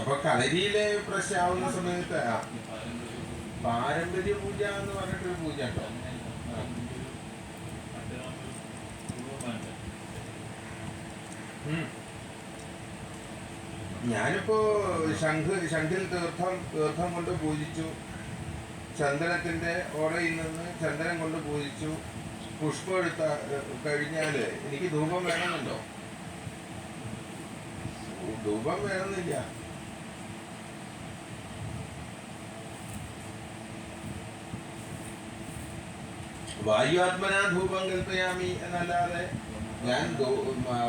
അപ്പൊ കളരിയിലെ പ്രശ്നമാവുന്ന സമയത്ത് പാരമ്പര്യ പൂജ എന്ന് പറഞ്ഞിട്ടൊരു പൂജ ഉണ്ടോ? ഞാനിപ്പോ ശംഖിൽ തീർത്ഥം കൊണ്ട് പൂജിച്ചു, ചന്ദനത്തിന്റെ ഓറയിൽ നിന്ന് ചന്ദനം കൊണ്ട് പൂജിച്ചു, പുഷ്പം എടുത്ത കഴിഞ്ഞാല് എനിക്ക് ധൂപം വേണമെന്നുണ്ടോ? ധൂപം വേണമെന്നില്ല. വായുവാത്മനാ ധൂപം കൽപ്പയാമി എന്നല്ലാതെ ഞാൻ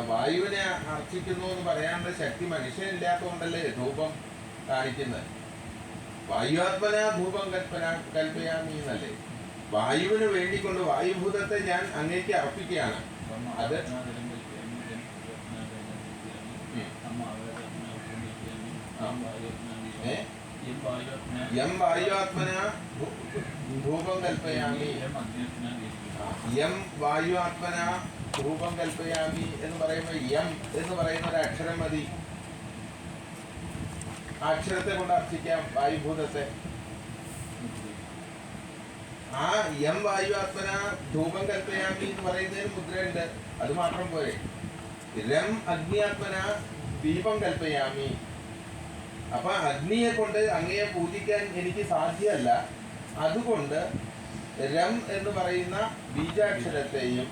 വായുവിനെ അർച്ചിക്കുന്നു എന്ന് പറയാനുള്ള ശക്തി മനുഷ്യനില്ലാത്തതുകൊണ്ടല്ലേ ധൂപം കാണിക്കുന്നത്. വായുവാത്മനാ ധൂപം കൽപ്പയാമി എന്നല്ലേ, വായുവിന് വേണ്ടിക്കൊണ്ട് വായുഭൂതത്തെ ഞാൻ അങ്ങേക്ക് അർപ്പിക്കുകയാണ്. അത് യം വായുവാത്മന ധൂപം കൽപ്പയാമി, യം വായുവാത്മന ധൂപം കൽപ്പയാമി എന്ന് പറയുമ്പോൾ യം എന്ന് പറയുന്ന ഒരു അക്ഷരം മതി. ആ അക്ഷരത്തെ കൊണ്ട് അർച്ചിക്കാം വായുഭൂതത്തെ. ആ യം വായുവാത്മന ധൂപം കൽപ്പയാമി എന്ന് പറയുന്നതിന് മുദ്രയുണ്ട്, അത് മാത്രം പോരെ. രം അഗ്നിയാത്മന ദീപം കൽപ്പയാമി. അപ്പൊ അഗ്നിയെ കൊണ്ട് അങ്ങയെ പൂജിക്കാൻ എനിക്ക് സാധ്യമല്ല, അതുകൊണ്ട് രം എന്ന് പറയുന്ന ബീജാക്ഷരത്തെയും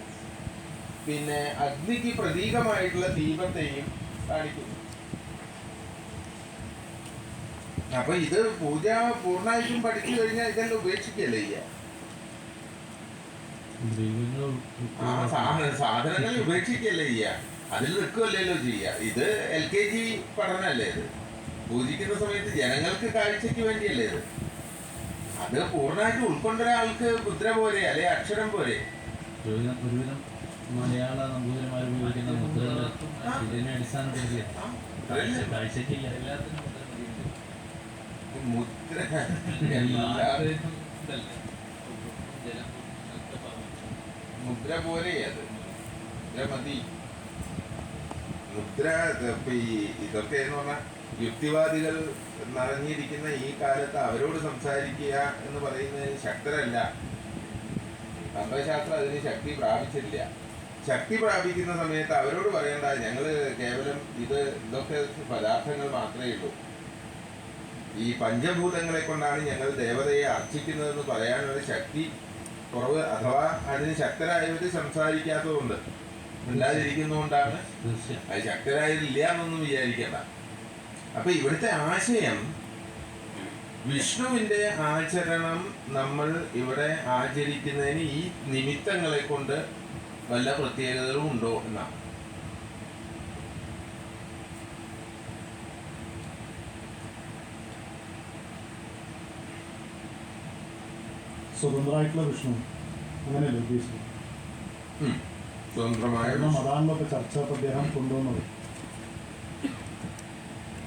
പിന്നെ അഗ്നിക്ക് പ്രതീകമായിട്ടുള്ള ദീപത്തെയും കാണിക്കുന്നു. അപ്പൊ ഇത് പൂജ പൂർണ്ണമായിട്ടും പഠിച്ചു കഴിഞ്ഞാൽ ഇതെല്ലാം ഉപേക്ഷിക്കല്ലേ ചെയ്യുക. സാധനങ്ങൾ ഉപേക്ഷിക്കല്ലേ ചെയ്യുക, അതിൽ നിൽക്കുകയല്ലല്ലോ ചെയ്യുക. ഇത് LKG പഠനമല്ലേ ഇത്. പൂജിക്കുന്ന സമയത്ത് ജനങ്ങൾക്ക് കാഴ്ചക്ക് വേണ്ടിയല്ലേ ഇത്. അത് പൂർണ്ണമായിട്ട് ഉൾക്കൊണ്ട ഒരാൾക്ക് മുദ്ര പോരെ, അല്ലെ അക്ഷരം പോരെ. ഒരുവിധം മലയാള നമ്പൂതിരിമാർ ഉപയോഗിക്കുന്ന മുദ്രകൾ ഇതിനെ അടിസ്ഥാനപ്പെടുത്തിയ കാഴ്ചക്കില്ല. മുദ്ര പോലെ അത് മുദ്ര മതി. മുദ്ര ഇതൊക്കെ എന്ന് പറഞ്ഞാൽ യുക്തിവാദികൾ നിറഞ്ഞിരിക്കുന്ന ഈ കാലത്ത് അവരോട് സംസാരിക്കുക എന്ന് പറയുന്നതിന് ശക്തരല്ല. തന്ത്രശാസ്ത്രം അതിന് ശക്തി പ്രാപിച്ചിട്ടില്ല. ശക്തി പ്രാപിക്കുന്ന സമയത്ത് അവരോട് പറയേണ്ട ഞങ്ങൾ കേവലം ഇതൊക്കെ പദാർത്ഥങ്ങൾ മാത്രമേ ഉള്ളൂ, ഈ പഞ്ചഭൂതങ്ങളെ കൊണ്ടാണ് ഞങ്ങൾ ദേവതയെ അർച്ചിക്കുന്നതെന്ന് പറയാനുള്ള ശക്തി കുറവ്, അഥവാ അതിന് ശക്തരായവർ സംസാരിക്കാത്തതുകൊണ്ട് ഇല്ലാതിരിക്കുന്നതുകൊണ്ടാണ്. അത് ശക്തരായതില്ല എന്നൊന്നും വിചാരിക്കണ്ട. അപ്പൊ ഇവിടുത്തെ ആശയം വിഷ്ണുവിന്റെ ആചരണം നമ്മൾ ഇവിടെ ആചരിക്കുന്നതിന് ഈ നിമിത്തങ്ങളെ കൊണ്ട് വല്ല പ്രത്യേകതകളും ഉണ്ടോ എന്നാണ്. സ്വതന്ത്രമായിട്ടുള്ള വിഷ്ണു അങ്ങനെയല്ലേ ഉദ്ദേശിച്ചത്? സ്വതന്ത്രമായ അതാണല്ലോ ഇപ്പൊ ചർച്ച അദ്ദേഹം കൊണ്ടുവന്നത്.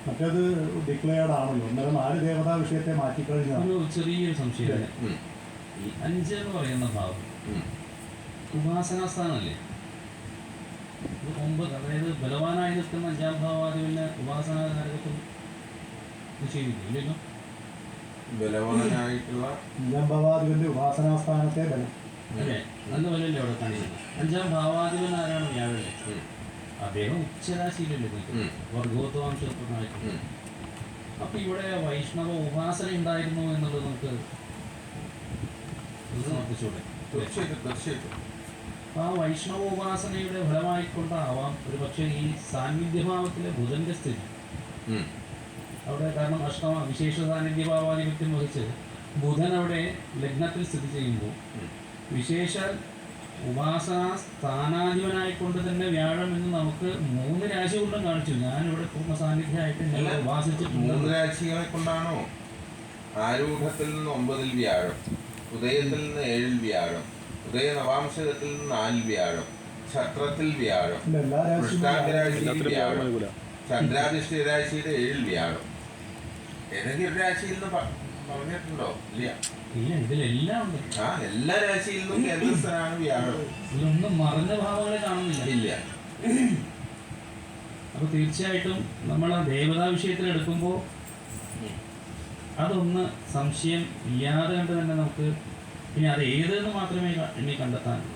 മറ്റേത് ഡിക്ലെയർഡ് ആണല്ലോ. അന്നേരം 4 ദേവതാ വിഷയത്തെ മാറ്റിക്കഴിഞ്ഞാൽ ഒരു ചെറിയൊരു സംശയം. ഈ 5 എന്ന് പറയുന്ന ഭാവം ഉപാസനാസ്ഥാനമല്ലേ? 9, അതായത് ബലവാനായി നിൽക്കുന്ന 5-ാം ഭാവാദിവിന് ഉപാസനാകാരകത്വം നിശ്ചയിക്കില്ലല്ലോ. ബലവാനായിട്ടുള്ള 5-ാം ഭാവാദിവിന്റെ ഉപാസനാസ്ഥാനത്തെ ബലം അല്ലേ? നല്ല ബലല്ലേ അവിടെ കാണിക്കുന്നത്. 5-ാം ഭാവാദിവൻ ആരാണ്? വ്യാഴല്ലേ. അദ്ദേഹം ഉച്ചരാശിയിലല്ലേ പോയി വർഗോത്വാംശത്തിനായിട്ട്. അപ്പൊ ഇവിടെ വൈഷ്ണവ ഉപാസന ഉണ്ടായിരുന്നു എന്നുള്ളത് നമുക്ക് സമർപ്പിച്ചൂടെ? അപ്പൊ ആ വൈഷ്ണവ ഉപാസനയുടെ ഫലമായിക്കൊണ്ടാവാം ഒരു പക്ഷേ ഈ സാന്നിധ്യഭാവത്തിലെ ബുധന്റെ സ്ഥിതി അവിടെ. കാരണം അഷ്ടമ വിശേഷ സാന്നിധ്യഭാവാധിപത്യം വഹിച്ച് ബുധൻ അവിടെ ലഗ്നത്തിൽ സ്ഥിതി ചെയ്യുമ്പോൾ വിശേഷ ഉപാസന സ്ഥാനാധിപനായിക്കൊണ്ട് തന്നെ വ്യാഴം എന്ന് നമുക്ക് 3 രാശി കൊണ്ടും കാണിച്ചു. ഞാനിവിടെ പൂർണ്ണ സാന്നിധ്യമായിട്ട് ഞങ്ങൾ ഉപാസിച്ചിട്ടുണ്ട്. 3 രാശികളെ കൊണ്ടാണോ? ആരൂഢത്തിൽ നിന്ന് 9-ൽ വ്യാഴം, ഉദയത്തിൽ നിന്ന് 7-ൽ വ്യാഴം, ഉദയ നവാംശത്തിൽ നിന്ന് 4-ൽ വ്യാഴം, ഛത്രത്തിൽ വ്യാഴം, വൃഷ്ടാന്തരാശിയിൽ വ്യാഴം, ചന്ദ്രാധിഷ്ഠിത രാശിയുടെ 7-ൽ വ്യാഴം. ഏതെങ്കിലും ഒരു രാശിയിൽ നിന്ന് പറഞ്ഞിട്ടുണ്ടോ? ഇല്ല. ഇതിലെല്ലാം ഉണ്ട്. എല്ലാ രാശിയിൽ നിന്നും കേന്ദ്രസ്ഥനാണ് വ്യാഴം. ഇതിലൊന്നും മറഞ്ഞ ഭാവങ്ങളെ കാണുന്നില്ല. ഇല്ല. അപ്പോൾ തീർച്ചയായിട്ടും നമ്മൾ ആ ദേവതാ വിഷയത്തിൽ എടുക്കുമ്പോൾ അതൊന്ന് സംശയം ഇല്ലാതെ കണ്ട് തന്നെ നമുക്ക് പിന്നെ അത് ഏതെന്ന് മാത്രമേ ഇനി കണ്ടെത്താനുള്ളൂ.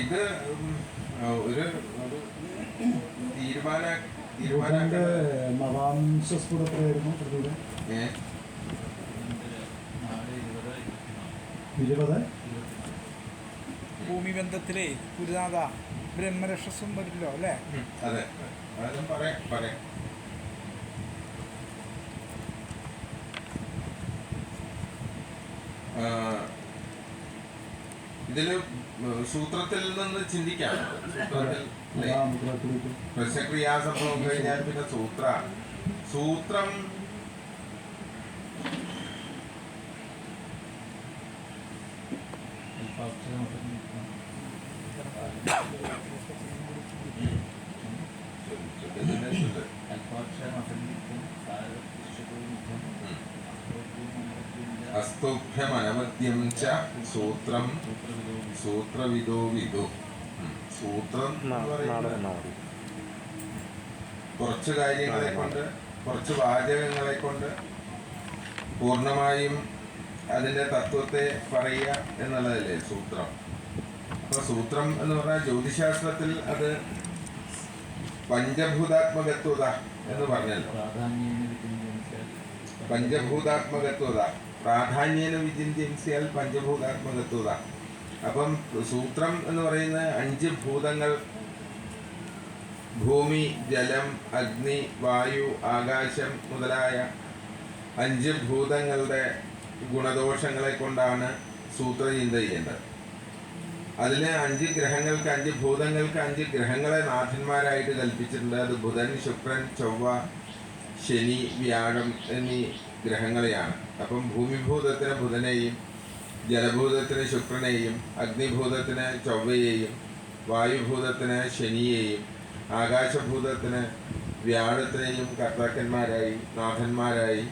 ഇത് ഒരു ബുധന്റെ നവാംശസ്ഫുടത്തിലായിരുന്നു പ്രതിയുടെ 20 ഭൂമി ബന്ധത്തിലേ ഗുരുനാഥ ബ്രഹ്മരക്ഷസും വരില്ലോ അല്ലേ? അതെ, അതും പറയാം. ഇതില് സൂത്രത്തിൽ നിന്ന് ചിന്തിക്കാം. സൂത്രത്തിൽ പ്രശ്നക്രിയാസംഭവം കഴിഞ്ഞാൽ പിന്നെ സൂത്രം അസ്തുഭ്യമനവദ്യം ച സൂത്രം സൂത്രവിദോ വിദു. സൂത്രം കുറച്ച് കാര്യങ്ങളെ കൊണ്ട്, കുറച്ച് വാചകങ്ങളെ കൊണ്ട് പൂർണ്ണമായും അതിന്റെ തത്വത്തെ പറയുക എന്നുള്ളതല്ലേ സൂത്രം. അപ്പൊ സൂത്രം എന്ന് പറഞ്ഞാൽ ജ്യോതിശാസ്ത്രത്തിൽ അത് പഞ്ചഭൂതാത്മകത്വത എന്ന് പറഞ്ഞല്ലോ. പഞ്ചഭൂതാത്മകത്വത പ്രാധാന്യേന വിചിന്യൻസ്യാൽ പഞ്ചഭൂതാത്മകത്വത. അപ്പം സൂത്രം എന്ന് പറയുന്ന 5 ഭൂതങ്ങൾ, ഭൂമി, ജലം, അഗ്നി, വായു, ആകാശം മുതലായ 5 ഭൂതങ്ങളുടെ ഗുണദോഷങ്ങളെ കൊണ്ടാണ് സൂത്രചിന്ത ചെയ്യേണ്ടത്. അതിൽ 5 ഗ്രഹങ്ങൾക്ക്, 5 ഭൂതങ്ങൾക്ക് 5 ഗ്രഹങ്ങളെ നാഥന്മാരായിട്ട് കൽപ്പിച്ചിട്ടുണ്ട്. അത് ബുധൻ, ശുക്രൻ, ചൊവ്വ, ശനി, വ്യാഴം എന്നീ ഗ്രഹങ്ങളെയാണ്. അപ്പം ഭൂമിഭൂതത്തിന് ബുധനെയും, ജലഭൂതത്തിന് ശുക്രനെയും, അഗ്നിഭൂതത്തിന് ചൊവ്വയെയും, വായുഭൂതത്തിന് ശനിയെയും, ആകാശഭൂതത്തിന് വ്യാഴത്തിനെയും കർത്താക്കന്മാരായി, നാഥന്മാരായി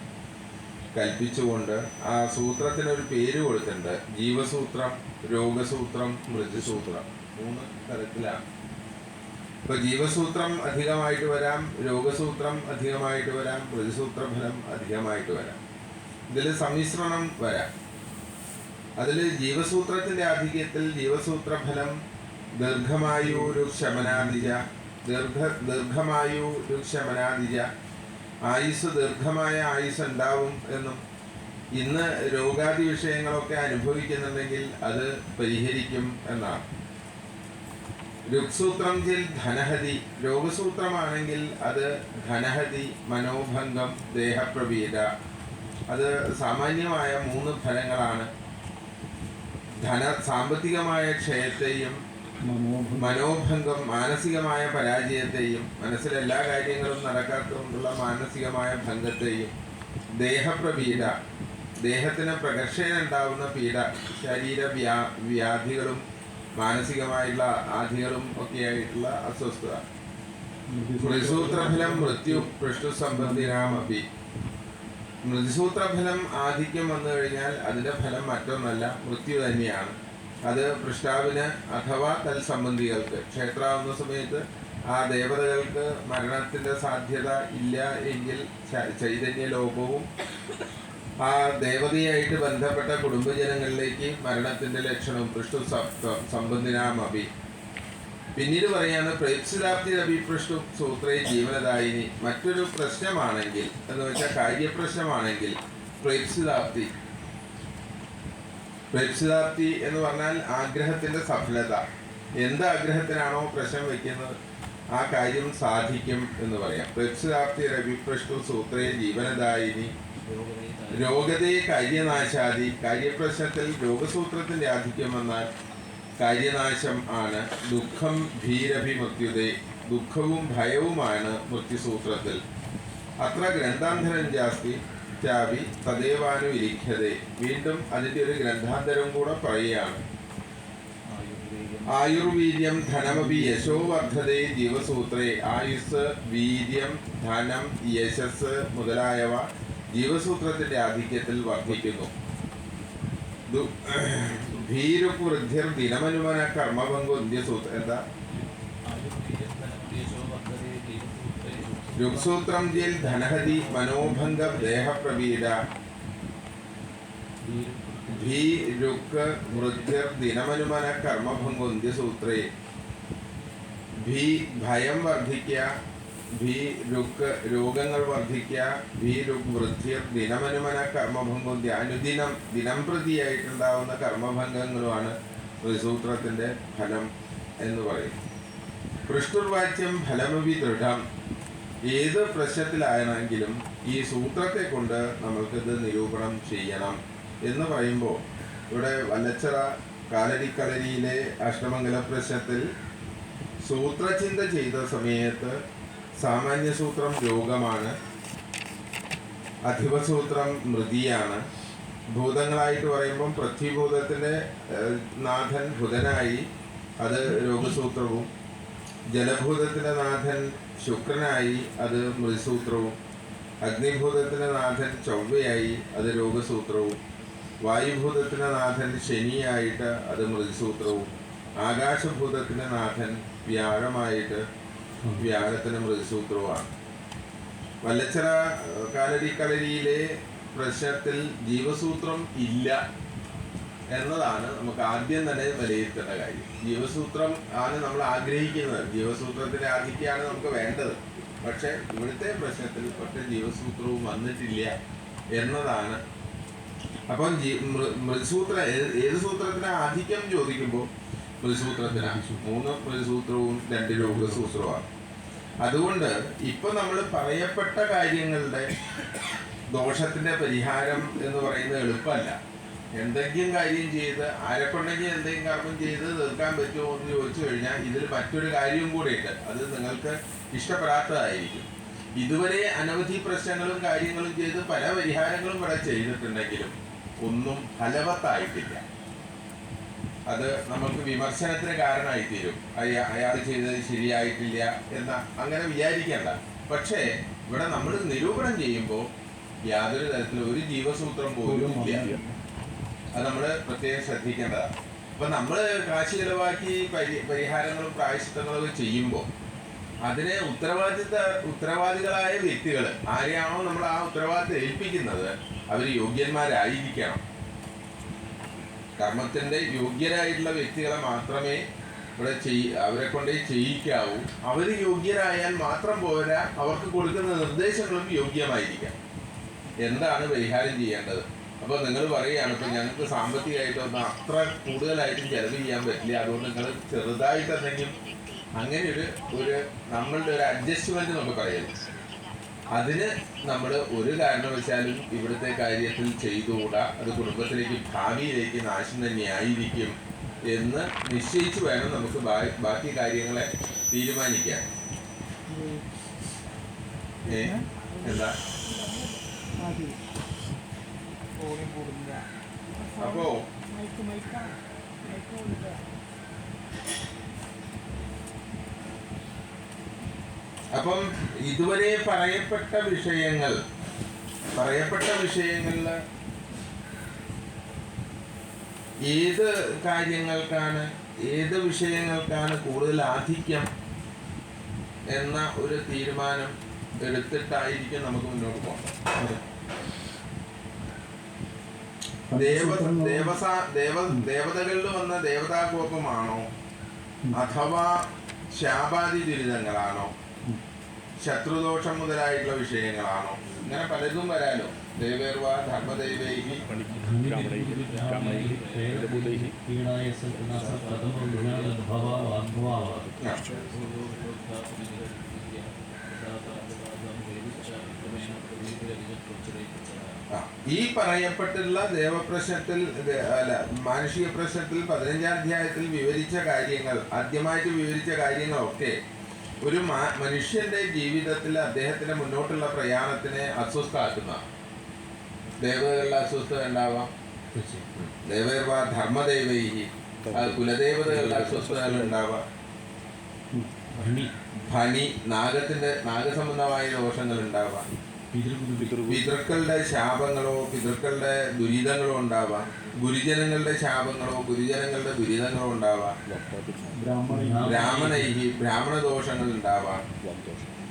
കൽപ്പിച്ചുകൊണ്ട് ആ സൂത്രത്തിനൊരു പേര് കൊടുത്തിട്ടുണ്ട്. ജീവസൂത്രം, രോഗസൂത്രം, മൃത്യുസൂത്രം. 3 തരത്തിലാണ്. ഇപ്പൊ ജീവസൂത്രം അധികമായിട്ട് വരാം, രോഗസൂത്രം അധികമായിട്ട് വരാം, മൃത്യുസൂത്രഫലം അധികമായിട്ട് വരാം. ഇതിൽ സമ്മിശ്രണം വരാം. അതിൽ ജീവസൂത്രത്തിന്റെ ആധിക്യത്തിൽ ജീവസൂത്രഫലം ദീർഘമായൂരുക്ഷമനാദിജ, ദീർഘമായൂരുക്ഷമനാദിജ, ആയുസ് ദീർഘമായ ആയുസ് ഉണ്ടാവും എന്നും, ഇന്ന് രോഗാദി വിഷയങ്ങളൊക്കെ അനുഭവിക്കുന്നുണ്ടെങ്കിൽ അത് പരിഹരിക്കും എന്നാണ്. രുക്സൂത്രം ചിൽ ധനഹതി, രോഗസൂത്രമാണെങ്കിൽ അത് ധനഹതി, മനോഭംഗം, ദേഹപ്രവീത. അത് സാമാന്യമായ 3 ഫലങ്ങളാണ്. സാമ്പത്തികമായ ക്ഷയത്തെയും, മനോഭംഗം മാനസികമായ പരാജയത്തെയും, മനസ്സിലെല്ലാ കാര്യങ്ങളും നടക്കാത്തതുകൊണ്ടുള്ള മാനസികമായ ഭംഗത്തെയും, ദേഹപ്രപീഡ, ദേഹത്തിന് പ്രകർഷനുണ്ടാവുന്ന പീഡ, ശരീര വ്യാധികളും മാനസികമായിട്ടുള്ള ആധികളും ഒക്കെയായിട്ടുള്ള അസ്വസ്ഥത. മൃത്യുസൂത്രഫലം മൃത്യു പൃഷ്ടു സംബന്ധിനാമപി. മൃത്യുസൂത്രഫലം ആധിക്യം വന്നു കഴിഞ്ഞാൽ അതിന്റെ ഫലം മറ്റൊന്നല്ല, മൃത്യു തന്നെയാണ്. അത് പൃഷ്ടാവിന് അഥവാ തൽസംബന്ധികൾക്ക്, ക്ഷേത്രാവുന്ന സമയത്ത് ആ ദേവതകൾക്ക് മരണത്തിന്റെ സാധ്യത ഇല്ല എങ്കിൽ ചൈതന്യ ലോകവും ആ ദേവതയായിട്ട് ബന്ധപ്പെട്ട കുടുംബജനങ്ങളിലേക്ക് മരണത്തിന്റെ ലക്ഷണവും പൃഷ്ടു സംബന്ധിനാമപി. പിന്നീട് പറയാണ് പ്രേപ്സിതാപ്തി അഭിപ്രഷ്ടു സൂത്രേ ജീവനദായിനി. മറ്റൊരു പ്രശ്നമാണെങ്കിൽ എന്ന് വെച്ചാൽ കാര്യപ്രശ്നമാണെങ്കിൽ പ്രേപ്സിതാപ്തി എന്ന് പറഞ്ഞാൽ ആഗ്രഹത്തിന്റെ സഫലത. എന്ത് ആഗ്രഹത്തിനാണോ പ്രശ്നം വയ്ക്കുന്നത് ആ കാര്യം സാധിക്കും എന്ന് പറയാം. പ്രേപ്സിതാപ്തി അഭിപ്രഷ്ടു സൂത്രേ ജീവനദായിനി രോഗതേ കാര്യനാശാദി. കാര്യപ്രശ്നത്തിൽ രോഗസൂത്രത്തിന്റെ ആധിക്യം വന്നാൽ കാര്യനാശം ആണ്. ദുഃഖം ഭീരഭിമൃത്യുതേ. ദുഃഖവും ഭയവുമാണ് മൃത്യുസൂത്രത്തിൽ. അത്ര ഗ്രന്ഥാന്തരം ജാസ്തി ചാവി തദേവാനുവിലിഖ്യതേ. വീണ്ടും അതിൻ്റെ ഒരു ഗ്രന്ഥാന്തരം കൂടെ പറയുകയാണ്. ആയുർവീര്യം ധനമപി യശോ വർദ്ധതേ ജീവസൂത്രേ. ആയുസ്, വീര്യം, ധനം, യശസ് മുതലായവ ജീവസൂത്രത്തിന്റെ ആധിക്യത്തിൽ വർദ്ധിക്കുന്നു. ഭീരുവൃദ്ധിർ ദിനമനുമന കർമ്മഭംഗു ഇന്ത്യസൂത്ര. എന്താ രുക്സൂത്രം ജയിൽ ധനഹതി മനോഭംഗ ദേഹപ്രവീര. ഭീ രുക്ക് വൃദ്ധിർ ദിനമനുമന കർമ്മഭംഗു ഇന്ത്യസൂത്രേ. ഭയം വർദ്ധിക്കുക, രുക്ക് രോഗങ്ങൾ വർദ്ധിക്കുക, രുക്ക് വൃദ്ധിർ ദിനമനുമന കർമ്മഭംഗം. അനുദിനം ദിനം പ്രതിയായിട്ടുണ്ടാവുന്ന കർമ്മഭംഗങ്ങളുമാണ് സൂത്രത്തിന്റെ ഫലം എന്ന് പറയും. പൃഷ്ടുർവാച്യം ഫലമവി ദൃഢം. ഏത് പ്രശ്നത്തിലാണെങ്കിലും ഈ സൂത്രത്തെ കൊണ്ട് നമ്മൾക്കിത് നിരൂപണം ചെയ്യണം എന്ന് പറയുമ്പോൾ ഇവിടെ വല്ലച്ചിറ കാലരിക്കളരിയിലെ അഷ്ടമംഗല പ്രശ്നത്തിൽ സൂത്രചിന്ത ചെയ്ത സമയത്ത് സാമാന്യസൂത്രം രോഗമാണ്, അധിപസൂത്രം മൃതിയാണ്. ഭൂതങ്ങളായിട്ട് പറയുമ്പം പൃഥ്വിഭൂതത്തിൻ്റെ നാഥൻ ബുധനായി, അത് രോഗസൂത്രവും. ജലഭൂതത്തിൻ്റെ നാഥൻ ശുക്രനായി, അത് മൃതിസൂത്രവും. അഗ്നിഭൂതത്തിൻ്റെ നാഥൻ ചൊവ്വയായി, അത് രോഗസൂത്രവും. വായുഭൂതത്തിൻ്റെ നാഥൻ ശനിയായിട്ട്, അത് മൃതിസൂത്രവും. ആകാശഭൂതത്തിൻ്റെ നാഥൻ വ്യാഴമായിട്ട്, വ്യാഴത്തിന് മൃതിസൂത്രവുമാണ്. വല്ലച്ചിറ കാലരിക്കളരിയിലെ പ്രശ്നത്തിൽ ജീവസൂത്രം ഇല്ല എന്നതാണ് നമുക്ക് ആദ്യം തന്നെ വിലയിരുത്തേണ്ട കാര്യം. ജീവസൂത്രം ആണ് നമ്മൾ ആഗ്രഹിക്കുന്നത്, ജീവസൂത്രത്തിന്റെ ആധിക്യമാണ് നമുക്ക് വേണ്ടത്. പക്ഷെ ഇവിടുത്തെ പ്രശ്നത്തിൽ ഒറ്റ ജീവസൂത്രവും വന്നിട്ടില്ല എന്നതാണ്. അപ്പം മൃതിസൂത്ര ഏത് സൂത്രത്തിന് ആധിക്യം ചോദിക്കുമ്പോൾ മൃതിസൂത്രത്തിനാണ്. 3 മൃതിസൂത്രവും 2 രോഗസൂത്രവുമാണ്. അതുകൊണ്ട് ഇപ്പൊ നമ്മൾ പറയപ്പെട്ട കാര്യങ്ങളുടെ ദോഷത്തിന്റെ പരിഹാരം എന്ന് പറയുന്നത് എളുപ്പമല്ല. എന്തെങ്കിലും കാര്യം ചെയ്ത് ആരെക്കൊണ്ടെങ്കിൽ എന്തെങ്കിലും കർമ്മം ചെയ്ത് തീർക്കാൻ പറ്റുമോ എന്ന് ചോദിച്ചു കഴിഞ്ഞാൽ ഇതിൽ മറ്റൊരു കാര്യവും കൂടെ ഉണ്ട്. അത് നിങ്ങൾക്ക് ഇഷ്ടപ്പെടാത്തതായിരിക്കും. ഇതുവരെ അനവധി പ്രശ്നങ്ങളും കാര്യങ്ങളും ചെയ്ത് പല പരിഹാരങ്ങളും ഇവിടെ ചെയ്തിട്ടുണ്ടെങ്കിലും ഒന്നും ഫലവത്തായിട്ടില്ല. അത് നമുക്ക് വിമർശനത്തിന് കാരണമായിത്തീരും. അയാൾ ചെയ്തത് ശരിയായിട്ടില്ല എന്ന അങ്ങനെ വിചാരിക്കേണ്ട. പക്ഷേ ഇവിടെ നമ്മൾ നിരൂപണം ചെയ്യുമ്പോൾ യാതൊരു തരത്തിലും ഒരു ജീവസൂത്രം പോലും ഇല്ല. അത് നമ്മൾ പ്രത്യേകം ശ്രദ്ധിക്കേണ്ടതാണ്. അപ്പം നമ്മൾ കാശ് ചിലവാക്കി പരിഹാരങ്ങളും പ്രായശ്ചിത്തങ്ങളും ചെയ്യുമ്പോൾ അതിന് ഉത്തരവാദികളായ വ്യക്തികൾ ആരെയാണോ നമ്മൾ ആ ഉത്തരവാദിത്തം ഏൽപ്പിക്കുന്നത് അവർ യോഗ്യന്മാരായിരിക്കണം. കർമ്മത്തിന്റെ യോഗ്യരായിട്ടുള്ള വ്യക്തികളെ മാത്രമേ ഇവിടെ അവരെ കൊണ്ടേ ചെയ്യിക്കാവൂ. അവർ യോഗ്യരായാൽ മാത്രം പോരാ, അവർക്ക് കൊടുക്കുന്ന നിർദ്ദേശങ്ങളും യോഗ്യമായിരിക്കാം. എന്താണ് പരിഹാരം ചെയ്യേണ്ടത്? അപ്പോൾ നിങ്ങൾ പറയുകയാണ് ഇപ്പം ഞങ്ങൾക്ക് സാമ്പത്തികമായിട്ടൊന്നും അത്ര കൂടുതലായിട്ടും ചെലവ് ചെയ്യാൻ പറ്റില്ല, അതുകൊണ്ട് നിങ്ങൾ ചെറുതായിട്ട് എന്തെങ്കിലും അങ്ങനെ ഒരു നമ്മളുടെ ഒരു അഡ്ജസ്റ്റ്മെന്റ് നമുക്ക് പറയാം. അതിന് നമ്മൾ ഒരു കാരണവശാലും ഇവിടുത്തെ കാര്യത്തിൽ ചെയ്തുകൂടാ. അത് കുടുംബത്തിലേക്ക് ഭാവിയിലേക്ക് നാശം തന്നെയായിരിക്കും എന്ന് നിശ്ചയിച്ചു വേണം നമുക്ക് ബാക്കി കാര്യങ്ങളെ തീരുമാനിക്കാൻ. എന്താ അപ്പോ അപ്പം ഇതുവരെ പറയപ്പെട്ട വിഷയങ്ങളിൽ ഏത് കാര്യങ്ങൾക്കാണ്, ഏത് വിഷയങ്ങൾക്കാണ് കൂടുതൽ ആധിക്യം എന്ന ഒരു തീരുമാനം എടുത്തിട്ടായിരിക്കും നമുക്ക് മുന്നോട്ട് പോകേണ്ടത്. ദേവതകളിൽ വന്ന ദേവതാകോപമാണോ, അഥവാ ശാപാദി ദുരിതങ്ങളാണോ, ശത്രുദോഷം മുതലായിട്ടുള്ള വിഷയങ്ങളാണോ, ഇങ്ങനെ പലതും വരാലോ. ദേവേർവാ ധർമ്മദൈവൈഹി ഈ പറയപ്പെട്ടുള്ള ദേവപ്രശ്നത്തിൽ അല്ല മാനുഷിക പ്രശ്നത്തിൽ 15-ാം അധ്യായത്തിൽ വിവരിച്ച കാര്യങ്ങൾ, ആദ്യമായിട്ട് വിവരിച്ച കാര്യങ്ങളൊക്കെ ഒരു മനുഷ്യന്റെ ജീവിതത്തിൽ അദ്ദേഹത്തിന്റെ മുന്നോട്ടുള്ള പ്രയാണത്തിനെ അസ്വസ്ഥാക്കുന്ന. ദേവതകളുടെ അസ്വസ്ഥത ഉണ്ടാവാം, ദേവേർവാ ധർമ്മദൈവൈഹി കുലദേവതകളുടെ അസ്വസ്ഥതകൾ ഉണ്ടാവാം, ഭനി നാഗസംബന്ധമായ ദോഷങ്ങൾ ഉണ്ടാവാം, പിതൃക്കളുടെ ശാപങ്ങളോ പിതൃക്കളുടെ ദുരിതങ്ങളോ ഉണ്ടാവാം, ഗുരുജനങ്ങളുടെ ശാപങ്ങളോ ഗുരുജനങ്ങളുടെ ദുരിതങ്ങളോ ഉണ്ടാവാം, ബ്രാഹ്മണൈഹി ബ്രാഹ്മണദോഷങ്ങൾ ഉണ്ടാവാം,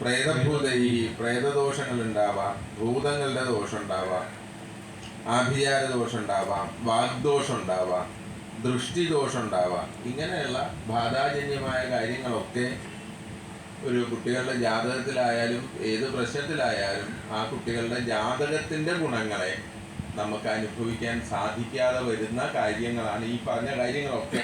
പ്രേതഭൂതൈഹി പ്രേതദോഷങ്ങൾ ഉണ്ടാവാം, ഭൂതങ്ങളുടെ ദോഷം ഉണ്ടാവാം, ആഭിചാര ദോഷം ഉണ്ടാവാം, വാഗ്ദോഷം ഉണ്ടാവാം, ദൃഷ്ടിദോഷം ഉണ്ടാവാം. ഇങ്ങനെയുള്ള ബാധാജന്യമായ കാര്യങ്ങളൊക്കെ ഒരു കുട്ടികളുടെ ജാതകത്തിലായാലും ഏത് പ്രശ്നത്തിലായാലും ആ കുട്ടികളുടെ ജാതകത്തിൻ്റെ ഗുണങ്ങളെ നമുക്ക് അനുഭവിക്കാൻ സാധിക്കാതെ വരുന്ന കാര്യങ്ങളാണ് ഈ പറഞ്ഞ കാര്യങ്ങളൊക്കെ.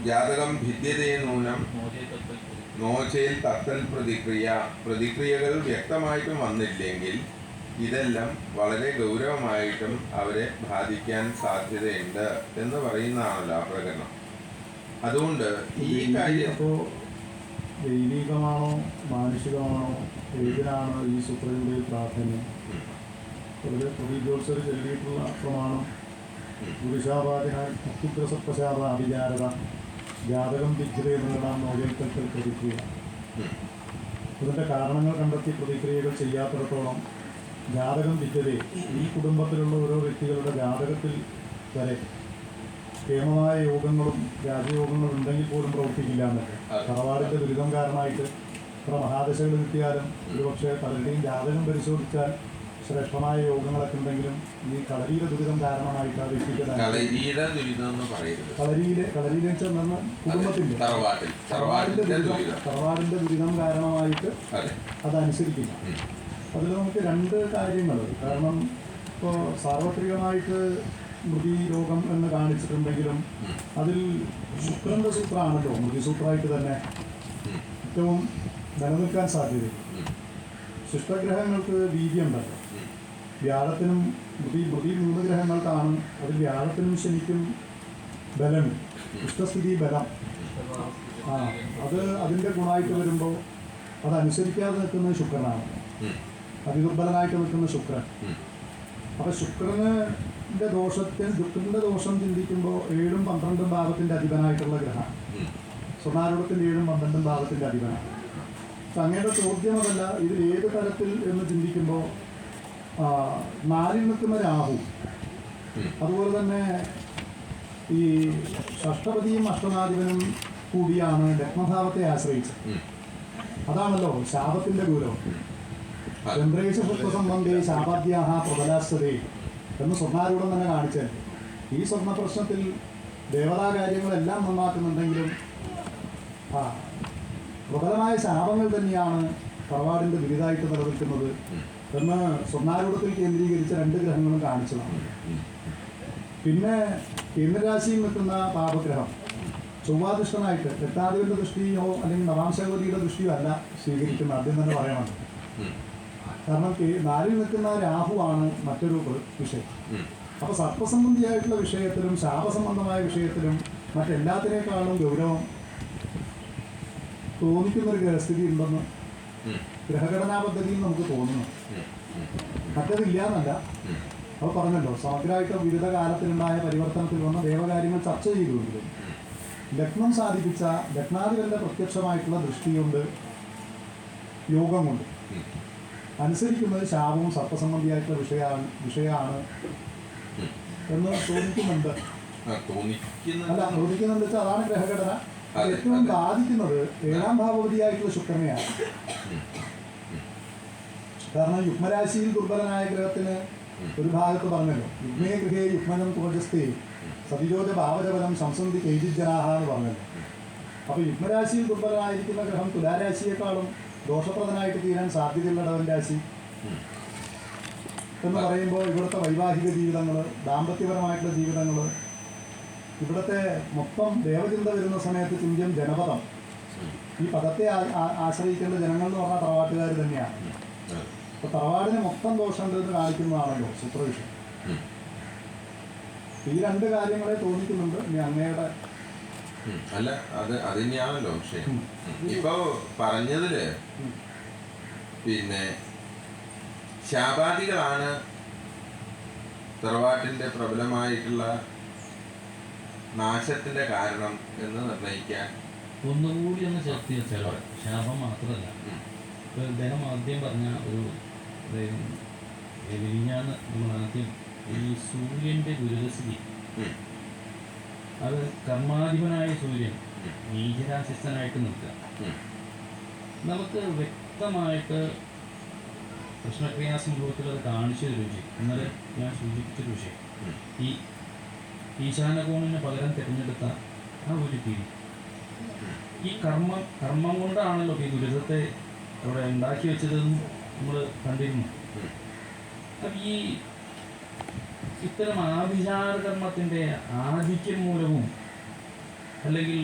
ജാതകം ഭിദ്യതേ നൂനം നോചേൽ തത്തൽ പ്രതിക്രിയകൾ വ്യക്തമായിട്ടും വന്നില്ലെങ്കിൽ ഇതെല്ലാം വളരെ ഗൗരവമായിട്ടും അവരെ ബാധിക്കാൻ സാധ്യതയുണ്ട് എന്ന് പറയുന്നതാണല്ലോ ആ പ്രകടനം. അതുകൊണ്ട് ഈ കാര്യം അപ്പോൾ ദൈവികമാണോ മാനുഷികമാണോ ഏതിനാണ് ഈ സൂത്രയുടെ പ്രാധാന്യം? വളരെ പ്രതീകോത്സവ ചൊല്ലിയിട്ടുള്ള പ്രമാണം പുരുഷാപാതിനാൽ അത്യുഗ്രസപ്രസാദ അഭിചാരത ജാതകം വിദ്യതയെന്നുള്ളതാണ് നോവേൽക്കൽ പ്രതിക്രിയ. ഇതിൻ്റെ കാരണങ്ങൾ കണ്ടെത്തി പ്രതിക്രിയകൾ ചെയ്യാത്തിടത്തോളം ജാതകം വിദ്യതയെ ഈ കുടുംബത്തിലുള്ള ഓരോ വ്യക്തികളുടെ ജാതകത്തിൽ വരെ ക്ഷേമമായ യോഗങ്ങളും രാജയോഗങ്ങളും ഉണ്ടെങ്കിൽ പോലും പ്രവർത്തിക്കില്ല എന്നൊക്കെ. തറവാടിൻ്റെ ദുരിതം കാരണമായിട്ട് ഇത്ര മഹാദശകൾ കിട്ടിയാലും ഒരുപക്ഷെ പലരുടെയും ജാതകം പരിശോധിച്ചാൽ ശ്രേഷ്ഠമായ യോഗങ്ങളൊക്കെ ഉണ്ടെങ്കിലും ഈ കളരിയിലെ ദുരിതം കാരണമായിട്ട് ആ വ്യക്തിക്ക് കളരിയിലെ കുടുംബത്തിൻ്റെ തറവാടിൻ്റെ ദുരിതം കാരണമായിട്ട് അതനുസരിക്കില്ല. അതിൽ നമുക്ക് രണ്ട് കാര്യങ്ങൾ, കാരണം ഇപ്പോൾ സാർവത്രികമായിട്ട് മൃതി രോഗം എന്ന് കാണിച്ചിട്ടുണ്ടെങ്കിലും അതിൽ ശുക്രന്റെ സൂത്രമാണല്ലോ മൃതിസൂത്രമായിട്ട് തന്നെ ഏറ്റവും നിലനിൽക്കാൻ സാധ്യത. ശിഷ്ടഗ്രഹങ്ങൾക്ക് വീര്യമുണ്ടല്ലോ, വ്യാഴത്തിനും മൃതി 3 ഗ്രഹങ്ങൾക്കാണ്. അതിൽ വ്യാഴത്തിനും ശനിക്കും ബലം, ഇഷ്ടസ്ഥിതി ബലം. അത് അതിൻ്റെ ഗുണമായിട്ട് വരുമ്പോൾ അതനുസരിക്കാതെ നിൽക്കുന്നത് ശുക്രനാണ്, അതിദുർബലനായിട്ട് നിൽക്കുന്ന ശുക്രൻ. അപ്പോൾ ശുക്രൻ്റെ ദോഷം ചിന്തിക്കുമ്പോൾ 7ഉം 12ഉം ഭാവത്തിൻ്റെ അധിപനായിട്ടുള്ള ഗ്രഹം, സ്വർണ്ണാരൂഢത്തിൻ്റെ 7ഉം 12ഉം ഭാവത്തിൻ്റെ അധിപനാണ്. അപ്പം അങ്ങയുടെ ചോദ്യം അതല്ല, ഇതിൽ ഏത് തരത്തിൽ എന്ന് ചിന്തിക്കുമ്പോൾ 4ൽ നിൽക്കുന്ന രാഹു, അതുപോലെ തന്നെ ഈ ഷഷ്ടപതിയും അഷ്ടമാധിപനും കൂടിയാണ് ലഗ്നഭാവത്തെ ആശ്രയിച്ചത്. അതാണല്ലോ ശാപത്തിൻ്റെ ഗൗരവം. ചന്ദ്രേശ പുഷ്പസംബന്ധേ ശാപാദ്യാഹ പ്രബലാസ്തതേ എന്ന് സ്വർണ്ണാരൂഢം തന്നെ കാണിച്ചത്. ഈ സ്വർണ്ണ പ്രശ്നത്തിൽ ദേവതാകാര്യങ്ങളെല്ലാം നന്നാക്കുന്നുണ്ടെങ്കിലും പ്രബലമായ ശാപങ്ങൾ തന്നെയാണ് തറവാടിൻ്റെ ദുരിതമായിട്ട് നിലനിൽക്കുന്നത് എന്ന് സ്വർണ്ണാരൂഢത്തിൽ കേന്ദ്രീകരിച്ച 2 ഗ്രഹങ്ങളും കാണിച്ചതാണ്. പിന്നെ കേന്ദ്രരാശിയിൽ നിൽക്കുന്ന പാപഗ്രഹം ചൊവ്വാദൃഷ്ടനായിട്ട് രക്താധിപന്റെ ദൃഷ്ടിയോ അല്ലെങ്കിൽ നവാംശഗതിയുടെ ദൃഷ്ടിയോ അല്ല സ്വീകരിക്കുന്നത്, ആദ്യം തന്നെ പറയണം. കാരണം 4ൽ നിൽക്കുന്ന രാഹുവാണ് മറ്റൊരു വിഷയം. അപ്പോൾ സർപ്പസംബന്ധിയായിട്ടുള്ള വിഷയത്തിലും ശാപസംബന്ധമായ വിഷയത്തിലും മറ്റെല്ലാത്തിനേക്കാളും ഗൗരവം തോന്നിക്കുന്നൊരു ഗ്രഹസ്ഥിതി ഉണ്ടെന്ന് ഗ്രഹഘടനാ പദ്ധതിയിൽ നമുക്ക് തോന്നുന്നു. മറ്റതില്ല എന്നല്ല. അപ്പോൾ പറഞ്ഞല്ലോ, സമഗ്രമായിട്ട് വിവിധ കാലത്തിലുണ്ടായ പരിവർത്തനത്തിൽ വന്ന ദേവകാര്യങ്ങൾ ചർച്ച ചെയ്തുവെങ്കിലും ലഗ്നം സാധിപ്പിച്ച ലഗ്നാധിപന്റെ പ്രത്യക്ഷമായിട്ടുള്ള ദൃഷ്ടിയുണ്ട്, യോഗം കൊണ്ട് അനുസരിക്കുന്നത് ശാപവും സർപ്പസംബന്ധിയായിട്ടുള്ള വിഷയമാണ് എന്ന് തോന്നിക്കുന്നുണ്ട്. തോന്നിക്കുന്നുണ്ട് വെച്ചാൽ അതാണ് ഗ്രഹഘടന. ഏറ്റവും ബാധിക്കുന്നത് 7ാം ഭാവപതിയായിട്ടുള്ള ശുക്രനെയാണ്. കാരണം യുഗ്മരാശിയിൽ ദുർബലനായ ഗ്രഹത്തിന് ഒരു ഭാഗത്ത് പറഞ്ഞല്ലോ, യുഗ്മേ ഗൃഹേ യുഗ്മനം തോജസ്തേ സതിജോജ ഭാവജബലം സംസന്ധി കൈജിജനാഹ എന്ന് പറഞ്ഞല്ലോ. അപ്പോൾ യുഗ്മരാശിയിൽ ദുർബലനായിരിക്കുന്ന ഗ്രഹം തുലാരാശിയേക്കാളും ദോഷപ്രദനായിട്ട് തീരാൻ സാധ്യതയുള്ള ഇടവൻ രാശി എന്ന് പറയുമ്പോൾ ഇവിടുത്തെ വൈവാഹിക ജീവിതങ്ങൾ, ദാമ്പത്യപരമായിട്ടുള്ള ജീവിതങ്ങൾ, ഇവിടുത്തെ മൊത്തം ദേവചിന്ത വരുന്ന സമയത്ത് തുല്യം ജനപദം, ഈ പദത്തെ ആശ്രയിക്കേണ്ട ജനങ്ങൾ എന്ന് പറഞ്ഞാൽ തറവാട്ടുകാർ തന്നെയാണ്. അപ്പോൾ തറവാടിന് മൊത്തം ദോഷമുണ്ടെന്ന് കാണിക്കുന്നതാണല്ലോ സൂത്രവിഷയം. ഈ രണ്ട് കാര്യങ്ങളെ തോന്നിക്കുന്നുണ്ട്. ഇനി അങ്ങയുടെ അല്ല, അത് തന്നെയാണല്ലോ വിഷയം. ഇപ്പൊ പറഞ്ഞതില് പിന്നെ ശാപാദികളാണ് തറവാട്ടിന്റെ പ്രബലമായിട്ടുള്ള നാശത്തിന്റെ കാരണം എന്ന് നിർണയിക്കാൻ ഒന്നുകൂടി ഒന്ന് ചേർത്ത് വെച്ചാൽ ശാപം മാത്രമല്ല. ഇപ്പോൾ ഇദ്ദേഹം ആദ്യം പറഞ്ഞ ഒരു വിരിഞ്ഞാന്ന് നമ്മൾ ആദ്യം ഈ സൂര്യൻ്റെ ഗുരുദസ്ഥിതി, അത് കർമാധിപനായ സൂര്യൻ നീചരാശിസ്ഥനായിട്ട് നിൽക്കുക. നമുക്ക് വ്യക്തമായിട്ട് കൃഷ്ണക്രിയാസംഭവത്തിൽ അത് കാണിച്ചു തരും ചെയ്യും. ഇന്നലെ ഞാൻ സൂചിപ്പിച്ചൊരു വിഷയം, ഈ ഈശാനകോണിന് പകരം തിരഞ്ഞെടുത്ത ആ ഒരു തിരി, ഈ കർമ്മം കൊണ്ടാണല്ലോ ഈ ദുരിതത്തെ അവിടെ ഉണ്ടാക്കി വെച്ചതെന്ന് നമ്മൾ കണ്ടിരുന്നു. അപ്പം ഈ ഇത്തരം ആഭിചാര കർമ്മത്തിൻ്റെ ആധിക്യം മൂലവും അല്ലെങ്കിൽ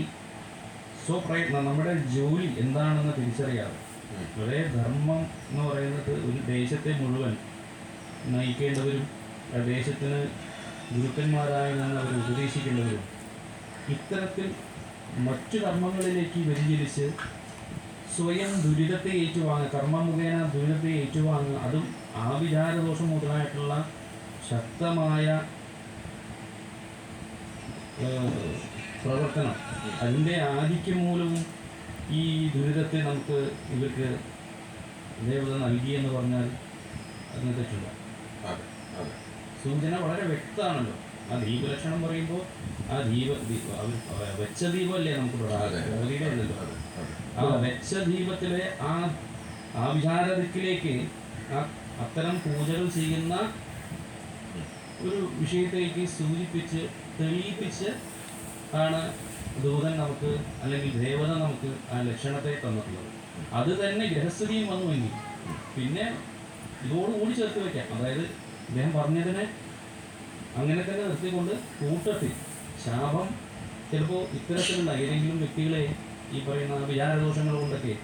സ്വപ്രയത്നം, നമ്മുടെ ജോലി എന്താണെന്ന് തിരിച്ചറിയാതെ ഒരേ ധർമ്മം എന്ന് പറയുന്നത് ഒരു ദേശത്തെ മുഴുവൻ നയിക്കേണ്ടവരും ദേശത്തിന് ഗുരുക്കന്മാരായി നിന്ന് അവർ ഉപദേശിക്കേണ്ടവരും ഇത്തരത്തിൽ മറ്റു കർമ്മങ്ങളിലേക്ക് വ്യതിചലിച്ച് സ്വയം ദുരിതത്തെ ഏറ്റുവാങ്ങുക, കർമ്മ മുഖേന ദുരിതത്തെ ഏറ്റുവാങ്ങുക, അതും ആഭിചാരദോഷം മുതലായിട്ടുള്ള ശക്തമായ പ്രവർത്തനം, അതിൻ്റെ ആധിക്യം മൂലവും ഈ ദുരിതത്തെ നമുക്ക് ഇവർക്ക് ദേവത നൽകിയെന്ന് പറഞ്ഞാൽ അതിന് തെറ്റില്ല. സൂചന വളരെ വ്യക്തമാണല്ലോ. ആ ദീപലക്ഷണം പറയുമ്പോൾ ആ വെച്ച ദീപമല്ലേ നമുക്ക് പ്രധാനമല്ലോ. ആ വെച്ച ദീപത്തിലെ ആ വിചാരദിക്കിലേക്ക് അത്തരം പൂജകൾ ചെയ്യുന്ന ഒരു വിഷയത്തേക്ക് സൂചിപ്പിച്ച് തെളിയിപ്പിച്ച് ആണ് ദൂതൻ നമുക്ക് അല്ലെങ്കിൽ ദേവത നമുക്ക് ആ ലക്ഷണത്തെ തന്നിട്ടുള്ളത്. അത് തന്നെ ഗ്രഹസ്ഥിതിയും വന്നുവെങ്കിൽ പിന്നെ ഇതോടുകൂടി ചേർത്ത് വയ്ക്കാം. അതായത് അദ്ദേഹം പറഞ്ഞതിനെ അങ്ങനെ തന്നെ നിർത്തിക്കൊണ്ട് കൂട്ടത്തിൽ ശാപം ചിലപ്പോൾ ഇത്തരത്തിലുള്ള ഏതെങ്കിലും വ്യക്തികളെ ഈ പറയുന്ന വിചാരദോഷങ്ങൾ കൊണ്ടൊക്കെ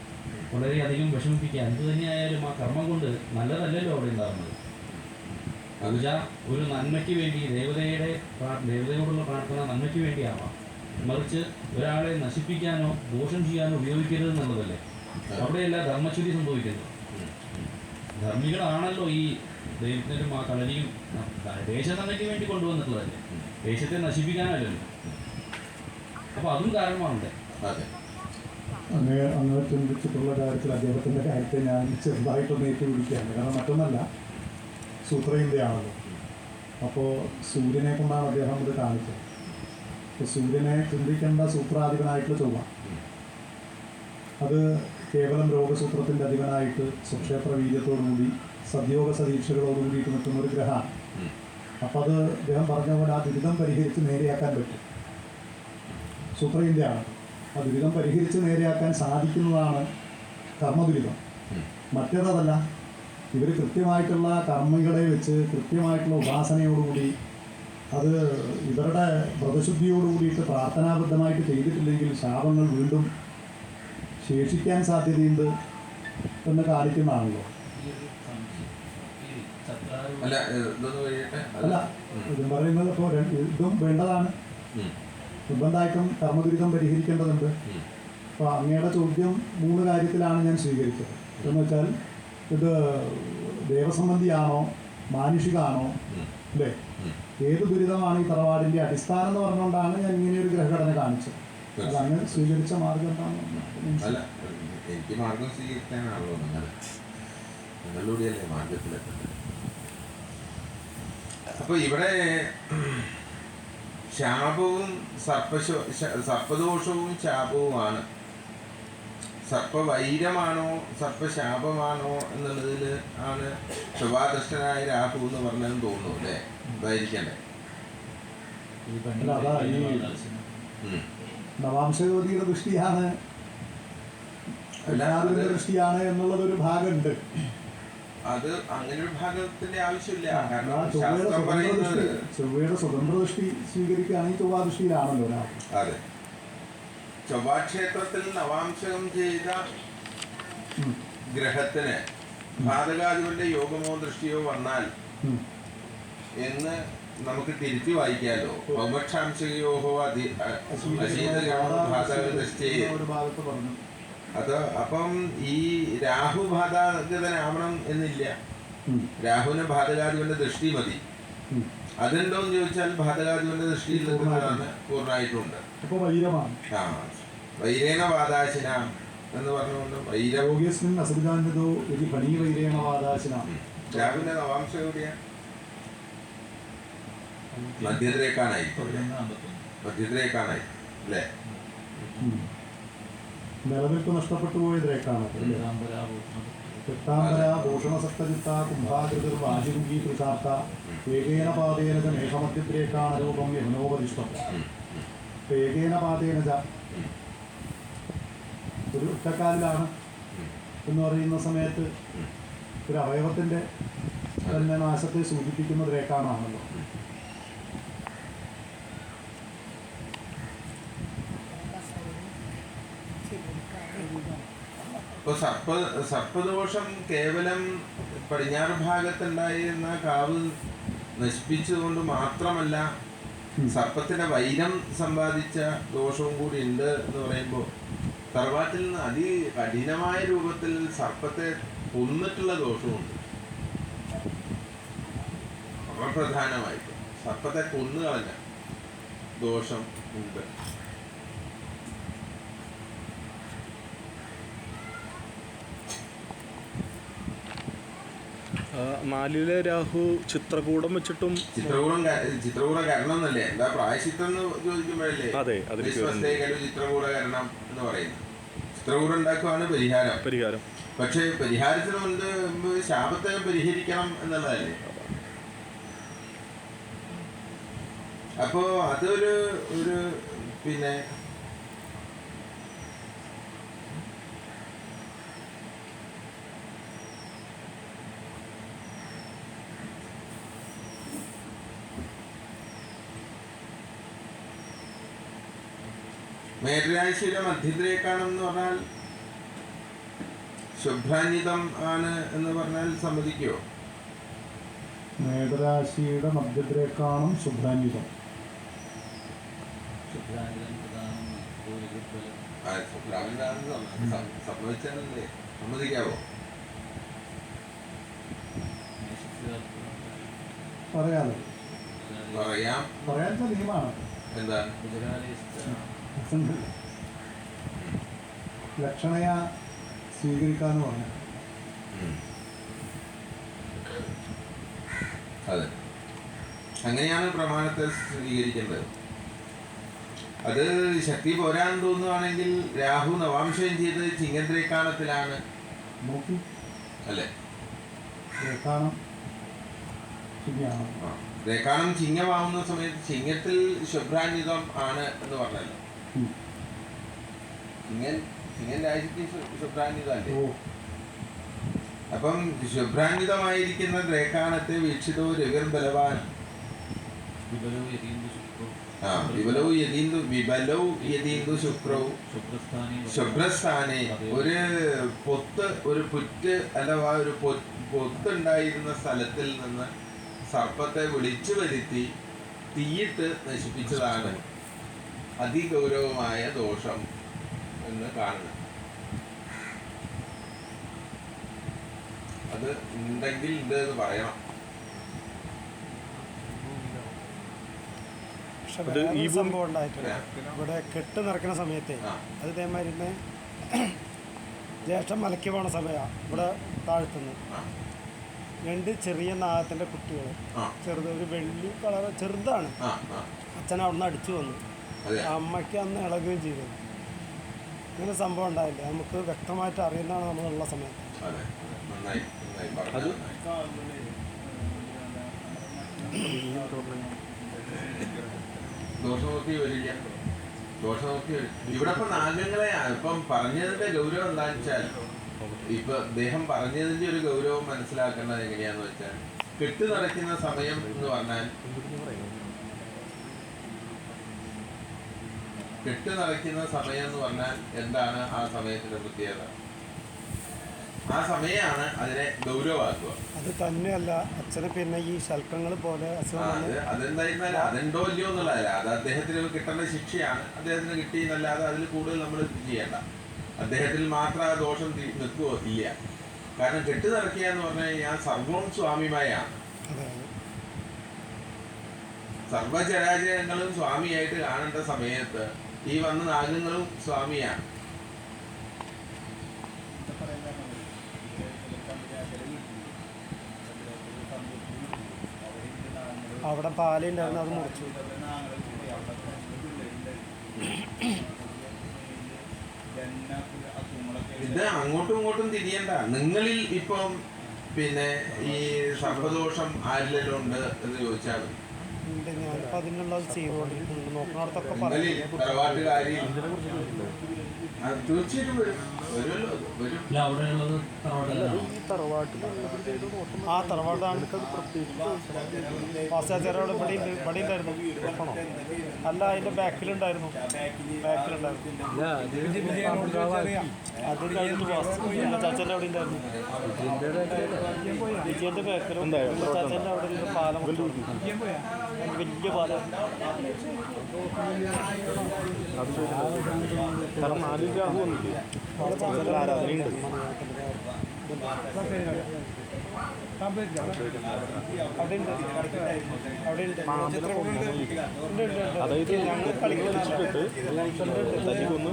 വളരെയധികം വിഷമിപ്പിക്കുക. എന്ത് തന്നെയായാലും ആ കർമ്മം കൊണ്ട് നല്ലതല്ലല്ലോ അവിടെ ഉണ്ടാകുന്നത്. പൂജ ഒരു നന്മയ്ക്ക് വേണ്ടി, ദേവതയോടുള്ള പ്രാർത്ഥന നന്മയ്ക്ക് വേണ്ടിയാവാം, മറിച്ച് ഒരാളെ നശിപ്പിക്കാനോ ദോഷം ചെയ്യാനോ ഉപയോഗിക്കരുത് എന്നുള്ളതല്ലേ അവിടെയല്ല ധർമ്മച്യുതി സംഭവിക്കുന്നത്. ധർമ്മികളാണല്ലോ ഈ ദൈവത്തിനും ആ കളരിയും ദേശനന്മയ്ക്ക് വേണ്ടി കൊണ്ടുവന്നിട്ടുള്ളതല്ലേ, ദേശത്തെ നശിപ്പിക്കാനല്ലല്ലോ. അപ്പോൾ അതും കാരണമാണല്ലേ. അങ്ങ് ചിന്തിച്ചിട്ടുള്ള കാര്യത്തിൽ അദ്ദേഹത്തിൻ്റെ കാര്യത്തെ ഞാൻ ചെറുതായിട്ടൊന്ന് ഏറ്റുപിടിക്കുകയാണ്. കാരണം മറ്റൊന്നല്ല, സൂത്രയിൻ്റെയാണല്ലോ. അപ്പോൾ സൂര്യനെ കൊണ്ടാണ് അദ്ദേഹം ഇത് കാണിച്ചത്. അപ്പോൾ സൂര്യനെ ചിന്തിക്കേണ്ട സൂത്രാധിപനായിട്ടുള്ള ചൊവ്വ, അത് കേവലം രോഗസൂത്രത്തിൻ്റെ അധിപനായിട്ട് സ്വക്ഷേത്ര വീര്യത്തോടുകൂടി സദ്യോഗ സദീക്ഷകളോടുകൂടിയിട്ട് നിൽക്കുന്ന ഒരു ഗ്രഹമാണ്. അപ്പോൾ അത് അദ്ദേഹം പറഞ്ഞ പോലെ ആ ദുരിതം പരിഹരിച്ച് നേരെയാക്കാൻ പറ്റും. സൂത്രയിൻ്റെയാണ്. ആ ദുരിതം പരിഹരിച്ച് നേരെയാക്കാൻ സാധിക്കുന്നതാണ് കർമ്മദുരിതം. മറ്റേതല്ല, ഇവർ കൃത്യമായിട്ടുള്ള കർമ്മികളെ വെച്ച് കൃത്യമായിട്ടുള്ള ഉപാസനയോടുകൂടി അത് ഇവരുടെ വ്രതശുദ്ധിയോടുകൂടിയിട്ട് പ്രാർത്ഥനാബദ്ധമായിട്ട് ചെയ്തിട്ടില്ലെങ്കിൽ ശാപങ്ങൾ വീണ്ടും ശേഷിക്കാൻ സാധ്യതയുണ്ട് എന്ന് കാണിക്കുന്നതാണല്ലോ. അല്ല, ഇതും പറയുന്നത് ഇപ്പോൾ ഇതും വേണ്ടതാണ്. നിർബന്ധമായിട്ടും കർമ്മദുരിതം പരിഹരിക്കേണ്ടതുണ്ട്. അപ്പോൾ അങ്ങയുടെ ചോദ്യം 3 കാര്യത്തിലാണ് ഞാൻ സ്വീകരിച്ചത്. എന്ന് വെച്ചാൽ ഇത് ദേവസംബന്ധിയാണോ മാനുഷികമാണോ, അല്ലേ, ഏത് ദുരിതമാണ് ഈ തറവാടിൻ്റെ അടിസ്ഥാനം എന്ന് പറഞ്ഞുകൊണ്ടാണ് ഞാൻ ഇങ്ങനെയൊരു ഗ്രഹഘടന കാണിച്ചത്. അതങ്ങ് സ്വീകരിച്ച മാർഗം അല്ല, എനിക്ക് മാർഗം സ്വീകരിക്കാനാണല്ലോ നിങ്ങളിലൂടെയല്ലേ മാർഗത്തിലെത്തുന്നത്. അപ്പോൾ ഇവിടെ ശാപവും സർപ്പദോഷവും ശാപവുമാണ്. സർപ്പവൈരമാണോ സർപ്പശാപമാണോ എന്നുള്ളതിൽ ആണ് ശുഭാദൃഷ്ടനായ രാഹു എന്ന് പറഞ്ഞതെന്ന് തോന്നുന്നു, അല്ലേ? അതായിരിക്കണ്ടേ. അല്ല അതാ ഈ നവാംശഗതിയുടെ ദൃഷ്ടിയാണ് എല്ലാവരുടെ ദൃഷ്ടിയാണ് എന്നുള്ളതൊരു ഭാഗമുണ്ട്. അത് അങ്ങനെ ഒരു ഭാഗത്തിന്റെ ആവശ്യമില്ല. ചൊവ്വയുടെ സ്വതന്ത്ര ദൃഷ്ടി സ്വീകരിക്കുകയാണെങ്കിൽ ചൊവ്വാ ദൃഷ്ടിയിലാണല്ലോ. അതെ, ചൊവ്വാക്ഷേത്രത്തിൽ നവാംശകം ചെയ്ത ഗ്രഹത്തിന് ഭാതകാദികളുടെ യോഗമോ ദൃഷ്ടിയോ വന്നാൽ എന്ന് നമുക്ക് തിരുത്തി വായിക്കാലോ. പൗമക്ഷാംശയോഹോ ഒരു ഭാഗത്ത് പറഞ്ഞു. അത് അപ്പം ഈ രാഹു ബാധകനാവണം എന്നില്ല. രാഹുവിന് ബാധകാദികളുടെ ദൃഷ്ടി മതി. അതുണ്ടോന്ന് ചോദിച്ചാൽ ബാധകാദികളുടെ ദൃഷ്ടിയിൽ നിൽക്കുന്നതാണ് പൂർണ്ണമായിട്ടുണ്ട്. ആ വൈരേണ വാദാശിന എന്ന് പറഞ്ഞുകൊണ്ട് രാഹുവിന്റെ നവാംശം എവിടെയാണ്? മധ്യത്തിലേക്കാണായി അല്ലേ? നിലനിൽപ്പ് നഷ്ടപ്പെട്ടു പോയതിലേക്കാണ്. ഭൂഷണസക്തചിത്ത കുംഭാകൃതിർ വാജിമുഖി തൃശാർത്ത ഏകേന പാതേന മേഘമധ്യത്തിലേക്കാണ് രൂപം യമുനോപരിഷ്ടം. ഏകേന പാതേന ഒരു ഒറ്റക്കാലിലാണ് എന്ന് പറയുന്ന സമയത്ത് ഒരു അവയവത്തിൻ്റെ തന്നെ നാശത്തെ സൂചിപ്പിക്കുന്ന രേഖാണാണല്ലോ. ഇപ്പൊ സർപ്പദോഷം കേവലം പടിഞ്ഞാറ് ഭാഗത്തുണ്ടായിരുന്ന കാവ് നശിപ്പിച്ചുകൊണ്ട് മാത്രമല്ല, സർപ്പത്തിന്റെ വൈരം സമ്പാദിച്ച ദോഷവും കൂടി ഉണ്ട് എന്ന് പറയുമ്പോൾ തറവാട്ടിൽ നിന്ന് അതികഠിനമായ രൂപത്തിൽ സർപ്പത്തെ കൊന്നിട്ടുള്ള ദോഷമുണ്ട്. വളരെ പ്രധാനമായിട്ട് സർപ്പത്തെ കൊന്നു കളഞ്ഞ ദോഷം ഉണ്ട്. നാലിലെ രാഹു ചിത്രകൂടം വെച്ചിട്ടും ചിത്രകൂട കരണം എന്നല്ലേ? എന്താ പ്രായശ്ചിത്തം എന്ന് ചോദിക്കുമ്പോഴല്ലേ ചിത്രകൂട കരണം എന്ന് പറയുന്നത്. ചിത്രകൂടം ഉണ്ടാക്കുവാണ് പരിഹാരം. പക്ഷെ പരിഹാരത്തിന് മുൻപ് ശാപത്തെ പരിഹരിക്കണം എന്നുള്ളതല്ലേ? അപ്പോ അതൊരു പിന്നെ മേടരാശിയുടെ മധ്യത്തിലേക്കാണെന്ന് പറഞ്ഞാൽ ശുഭ്രാന്വിതം ആണ് എന്ന് പറഞ്ഞാൽ സമ്മതിക്കുമോ? മേടരാശിയുടെ മധ്യത്തിലേക്കാണ് ശുഭ്രാന്വിതം. സമ്മതിച്ചാലല്ലേ? സമ്മതിക്കാവോ? പറയാൻ നിയമമാണ്. എന്താണ് ലക്ഷണയ സ്വീകരിക്കാന്ന് പറഞ്ഞു. അതെ, അങ്ങനെയാണ് പ്രമാണത്തെ സ്വീകരിക്കേണ്ടത്. അത് ശക്തി പോരാൻ തോന്നുകയാണെങ്കിൽ രാഹു നവാംശം ചെയ്ത് ചിങ്ങദ്രേക്കാണത്തിലാണ് അല്ലേ? രേഖാണം ചിങ്ങമാവുന്ന സമയത്ത് ചിങ്ങത്തിൽ ശുഭ്രാന്വിതം ആണ് എന്ന് പറഞ്ഞല്ലോ. ചിങ്ങൻ രാജ്യത്തിൽ ശുഭ്രാന്വിതല്ലേ? അപ്പം ശുഭ്രാന്വിതമായിരിക്കുന്ന രേഖാണത്തെ വീക്ഷിതോ രവിർ ബലവാൻ വിബലൗ യതീന്ദു ശുക്രൗ ശുഭ്രസ്ഥാനെ ഒരു പുറ്റ് അഥവാ ഒരു പൊത്തുണ്ടായിരുന്ന സ്ഥലത്തിൽ നിന്ന് സർപ്പത്തെ വിളിച്ചു വരുത്തി തീയിട്ട് നശിപ്പിച്ചതാണ് അതിഗൗരവമായ ദോഷം എന്ന് കാണുന്നത്. അത് ഉണ്ടെങ്കിൽ ഉണ്ട് എന്ന് പറയണം. ഈ സംഭവം ഉണ്ടായിട്ടില്ല. ഇവിടെ കെട്ട് നിറക്കുന്ന സമയത്ത് അത് ഇതേമാതിരി ജ്യേഷ്ഠം മലയ്ക്ക് പോണ സമയമാണ്. ഇവിടെ താഴ്ത്തുന്നു 2 ചെറിയ നാഗത്തിൻ്റെ കുട്ടികൾ, ചെറുത്, ഒരു വെള്ളി കളർ ചെറുതാണ്. അച്ഛൻ അവിടെ നിന്ന് അടിച്ചു വന്നു. അമ്മയ്ക്ക് അന്ന് ഇളകുകയും ചെയ്തു. ഇങ്ങനെ സംഭവം ഉണ്ടായില്ല. നമുക്ക് വ്യക്തമായിട്ട് അറിയുന്നതാണ് നമ്മളുള്ള സമയത്ത്. ദോഷമൂർത്തി വരില്ല. ദോഷമൂർത്തി വരും. ഇവിടെ ഇപ്പം നാഗങ്ങളെ ഇപ്പം പറഞ്ഞതിൻ്റെ ഗൗരവം എന്താണെന്ന് വെച്ചാൽ, ഇപ്പം അദ്ദേഹം പറഞ്ഞതിൻ്റെ ഒരു ഗൗരവം മനസ്സിലാക്കേണ്ടത് എങ്ങനെയാന്ന് വെച്ചാൽ, കെട്ട് നടക്കുന്ന സമയം എന്ന് പറഞ്ഞാൽ എന്താണ് ആ സമയത്തിന്റെ പ്രത്യേകത? ആ സമയമാണ് അതിനെ ഗൗരവമാക്കുക. അത് തന്നെയല്ല അച്ഛന് പിന്നെ ഈ ശൽക്കങ്ങൾ പോലെ അതെന്തായിരുന്നാലും അതെന്തോ ഇല്ലയോ എന്നുള്ളതല്ല, അത് അദ്ദേഹത്തിന് കിട്ടേണ്ട ശിക്ഷയാണ്. അദ്ദേഹത്തിന് കിട്ടി എന്നല്ലാതെ അതിൽ കൂടുതൽ നമ്മൾ ചെയ്യേണ്ട. അദ്ദേഹത്തിൽ മാത്രം ആ ദോഷം നിൽക്കുവോ? ഇല്ല. കാരണം കെട്ട് നിറയ്ക്കുക എന്ന് പറഞ്ഞു കഴിഞ്ഞാൽ സർവവും സ്വാമിമായാണ്. സർവചരാചരങ്ങളും സ്വാമിയായിട്ട് കാണേണ്ട സമയത്ത് ഈ വന്ന നാഗങ്ങളും സ്വാമിയാണ്. അവിടെ പാലുണ്ടായിരുന്നു, അത് മുറിച്ചു. ഇത് അങ്ങോട്ടും ഇങ്ങോട്ടും തിരിയണ്ട. നിങ്ങളിൽ ഇപ്പം പിന്നെ ഈ സർപ്പദോഷം ആരിലെല്ലാം ഉണ്ട് എന്ന് ചോദിച്ചാൽ ഉണ്ട്. ഞാനിപ്പോൾ അതിനുള്ളത് ചെയ്തുകൊണ്ടിരിക്കുന്നുണ്ട്. നോക്കുന്നിടത്തൊക്കെ തറവാട്ടുകാരി തീർച്ചയായിട്ടും ആ തറവാടാണ് പാശ്ചാചാരോട് ഇവിടെ ഉണ്ടായിരുന്നു. അല്ല, അതിൻ്റെ ബാക്കിലുണ്ടായിരുന്നു. അത് കഴിഞ്ഞ് ചാച്ചൻ്റെ അവിടെ ഉണ്ടായിരുന്നു. വിജയൻ്റെ ബാക്കിലും ചാച്ചൻ്റെ അവിടെ ഒരു പാലം, വലിയ പാലം. കാരണം 4 രാഹു വന്നില്ലേ, ആരാധനയുണ്ട്. അതായത് ഞങ്ങൾ കളിച്ചിട്ട് തനിക്കൊന്ന്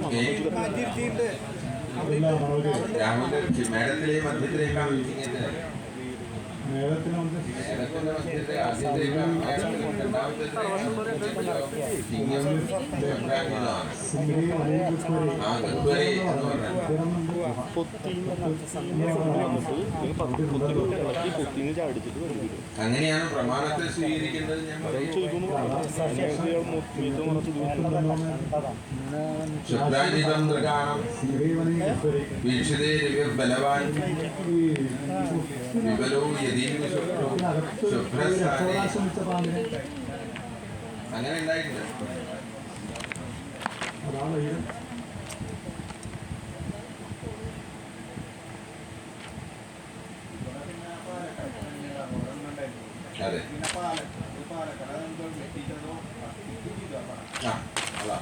മേഡത്തിലെ മധ്യത്തിലേക്കാണ് അങ്ങനെയാണ് പ്രമാണത്തെ സ്വീകരിക്കേണ്ടത്. ശുദ്ധാനിതം മൃഗാണം വീക്ഷിതേ ബലവാൻ വിപലോ യതീന്ദ്ര ശുഭ്രസ്ഥാനെ. അങ്ങനെ ഉണ്ടായിട്ടില്ല. അതെ, അതാ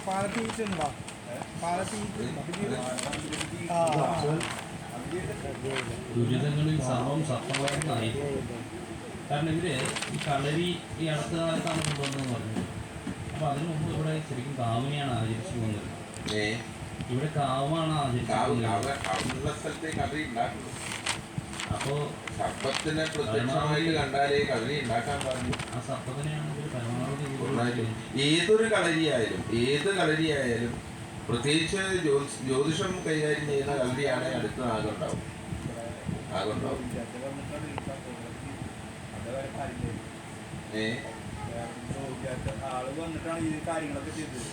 പാലത്തീറ്റുണ്ടോ? ദുരിതങ്ങളിൽ സർവം സഫലമായി. കാരണം ഇവര് ഈ കളരി ഈ അടുത്ത കാലത്താണ് കൊണ്ടുവന്നതെന്ന് പറഞ്ഞത്. അപ്പൊ അതിനു മുമ്പ് ഇവിടെ ശരിക്കും കാവിനെയാണ് ആചരിച്ചു പോകുന്നത്. ഇവിടെ കാവാണ് ആചരിച്ചത്. അപ്പോ സർപ്പത്തിനെ പ്രത്യക്ഷമായിട്ട് കണ്ടാലേ കളരി ഉണ്ടാക്കാൻ പറഞ്ഞു. ആ സർപ്പത്തിനെയാണ് ഇവര് പരമാവധി. ഏത് കളരിയായാലും പ്രത്യേകിച്ച് ജ്യോതിഷം കൈകാര്യം ചെയ്യുന്ന കളരിയാണെങ്കിൽ അടുത്ത നാഗുണ്ടാവും. ആള് വന്നിട്ടാണ് ഈ കാര്യങ്ങളൊക്കെ ചെയ്തത്.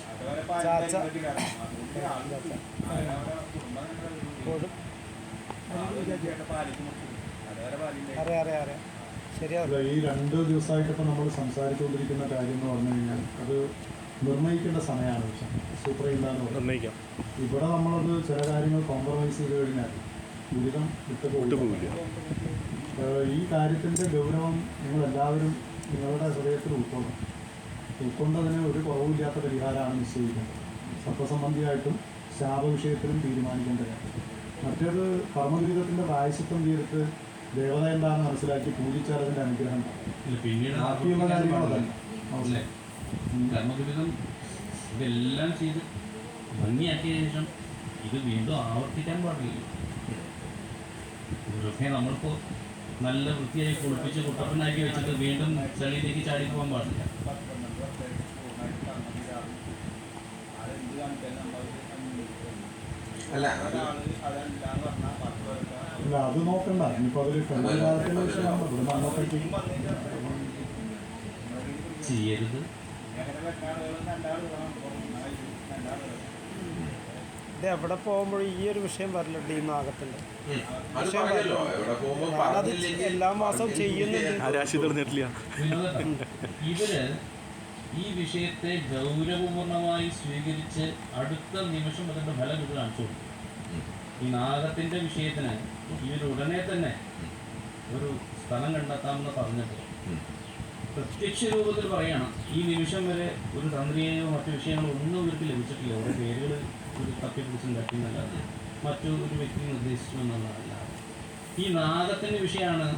ഈ 2 ദിവസമായിട്ട് ഇപ്പം നമ്മൾ സംസാരിച്ചുകൊണ്ടിരിക്കുന്ന കാര്യം എന്ന് പറഞ്ഞു കഴിഞ്ഞാൽ അത് നിർണ്ണയിക്കേണ്ട സമയമാണ്. സൂത്രയില്ലാന്ന് നിർണ്ണയിക്കാം. ഇവിടെ നമ്മളത് ചില കാര്യങ്ങൾ കോംപ്രമൈസ് ചെയ്ത് കഴിഞ്ഞാൽ ദുരിതം വിട്ടുപോകില്ല. ഈ കാര്യത്തിൻ്റെ ഗൗരവം നിങ്ങളെല്ലാവരും നിങ്ങളുടെ ഹൃദയത്തിൽ ഉൾക്കൊണ്ടതിന് ഒരു കുറവില്ലാത്ത പരിഹാരമാണ് നിശ്ചയിക്കുന്നത്. സർപ്പസംബന്ധിയായിട്ടും ശാപവിഷയത്തിലും തീരുമാനിക്കേണ്ടത്. മറ്റേത് കർമ്മദുരിതത്തിൻ്റെ പ്രായശ്ചിത്തം ചെയ്തിട്ട് ദേവത എന്താണെന്ന് മനസ്സിലാക്കി പൂജിച്ചാൽ അതിൻ്റെ അനുഗ്രഹം ബാക്കിയുള്ള കാര്യങ്ങളല്ല. കർമ്മദുരിതം ഇതെല്ലാം ചെയ്ത് ഭംഗിയാക്കിയ ശേഷം ഇത് വീണ്ടും ആവർത്തിക്കാൻ പാടില്ല. ഇതൊക്കെ നമ്മളിപ്പോൾ നല്ല വൃത്തിയായി കുളിപ്പിച്ച് കുട്ടപ്പനാക്കി വെച്ചിട്ട് വീണ്ടും ചളിയിലേക്ക് ചാടിപ്പോകാൻ പാടില്ല. അല്ല അത് അതല്ലാന്ന് പറഞ്ഞാൽ മറ്റുള്ളവർക്ക് ഇല്ല അത് നോക്കണ്ട ഇനിയിപ്പോൾ അതൊരു ഫെമിനാരത്തിൻ്റെ വിഷയമാണ് ഇവിടെ അങ്ങോട്ടേക്ക് ചെയ്യരുത്. എങ്ങനെ വെക്കാളുകൾ രണ്ടാളുകളാണ് രണ്ടാളുകൾ ഇത് എവിടെ പോകുമ്പോഴും ഈ ഒരു വിഷയം വരില്ല ഈ നാഗത്തിൻ്റെ. അത് പറയല്ലോ എവിടെ പോകുമ്പോൾ ഞാനത് പറഞ്ഞില്ലെങ്കിൽ എല്ലാ മാസവും ചെയ്യുന്നുണ്ട്. ആ രാശി തെളിഞ്ഞിട്ടില്ല. വിനോദം, ഇവര് ഈ വിഷയത്തെ ഗൗരവപൂർണമായി സ്വീകരിച്ച് അടുത്ത നിമിഷം അതിന്റെ ഫലം ഇത് കാണിച്ചു കൊടുക്കും. ഈ നാഗത്തിന്റെ വിഷയത്തിന് ഇവർ ഉടനെ തന്നെ ഒരു സ്ഥലം കണ്ടെത്താമെന്ന് പറഞ്ഞിട്ട് പ്രത്യക്ഷ രൂപത്തിൽ പറയണം. ഈ നിമിഷം വരെ ഒരു തന്ത്രിയെയോ മറ്റു വിഷയങ്ങളോ ഒന്നും ഇവർക്ക് ലഭിച്ചിട്ടില്ല. അവരുടെ പേരുകൾ ഒരു തപ്പിപ്പിടിച്ചുണ്ടാക്കിയെന്നല്ലാതെ മറ്റൊരു വ്യക്തി നിർദ്ദേശിച്ചു എന്നുള്ളതല്ലാതെ ഈ നാഗത്തിൻ്റെ വിഷയമാണ്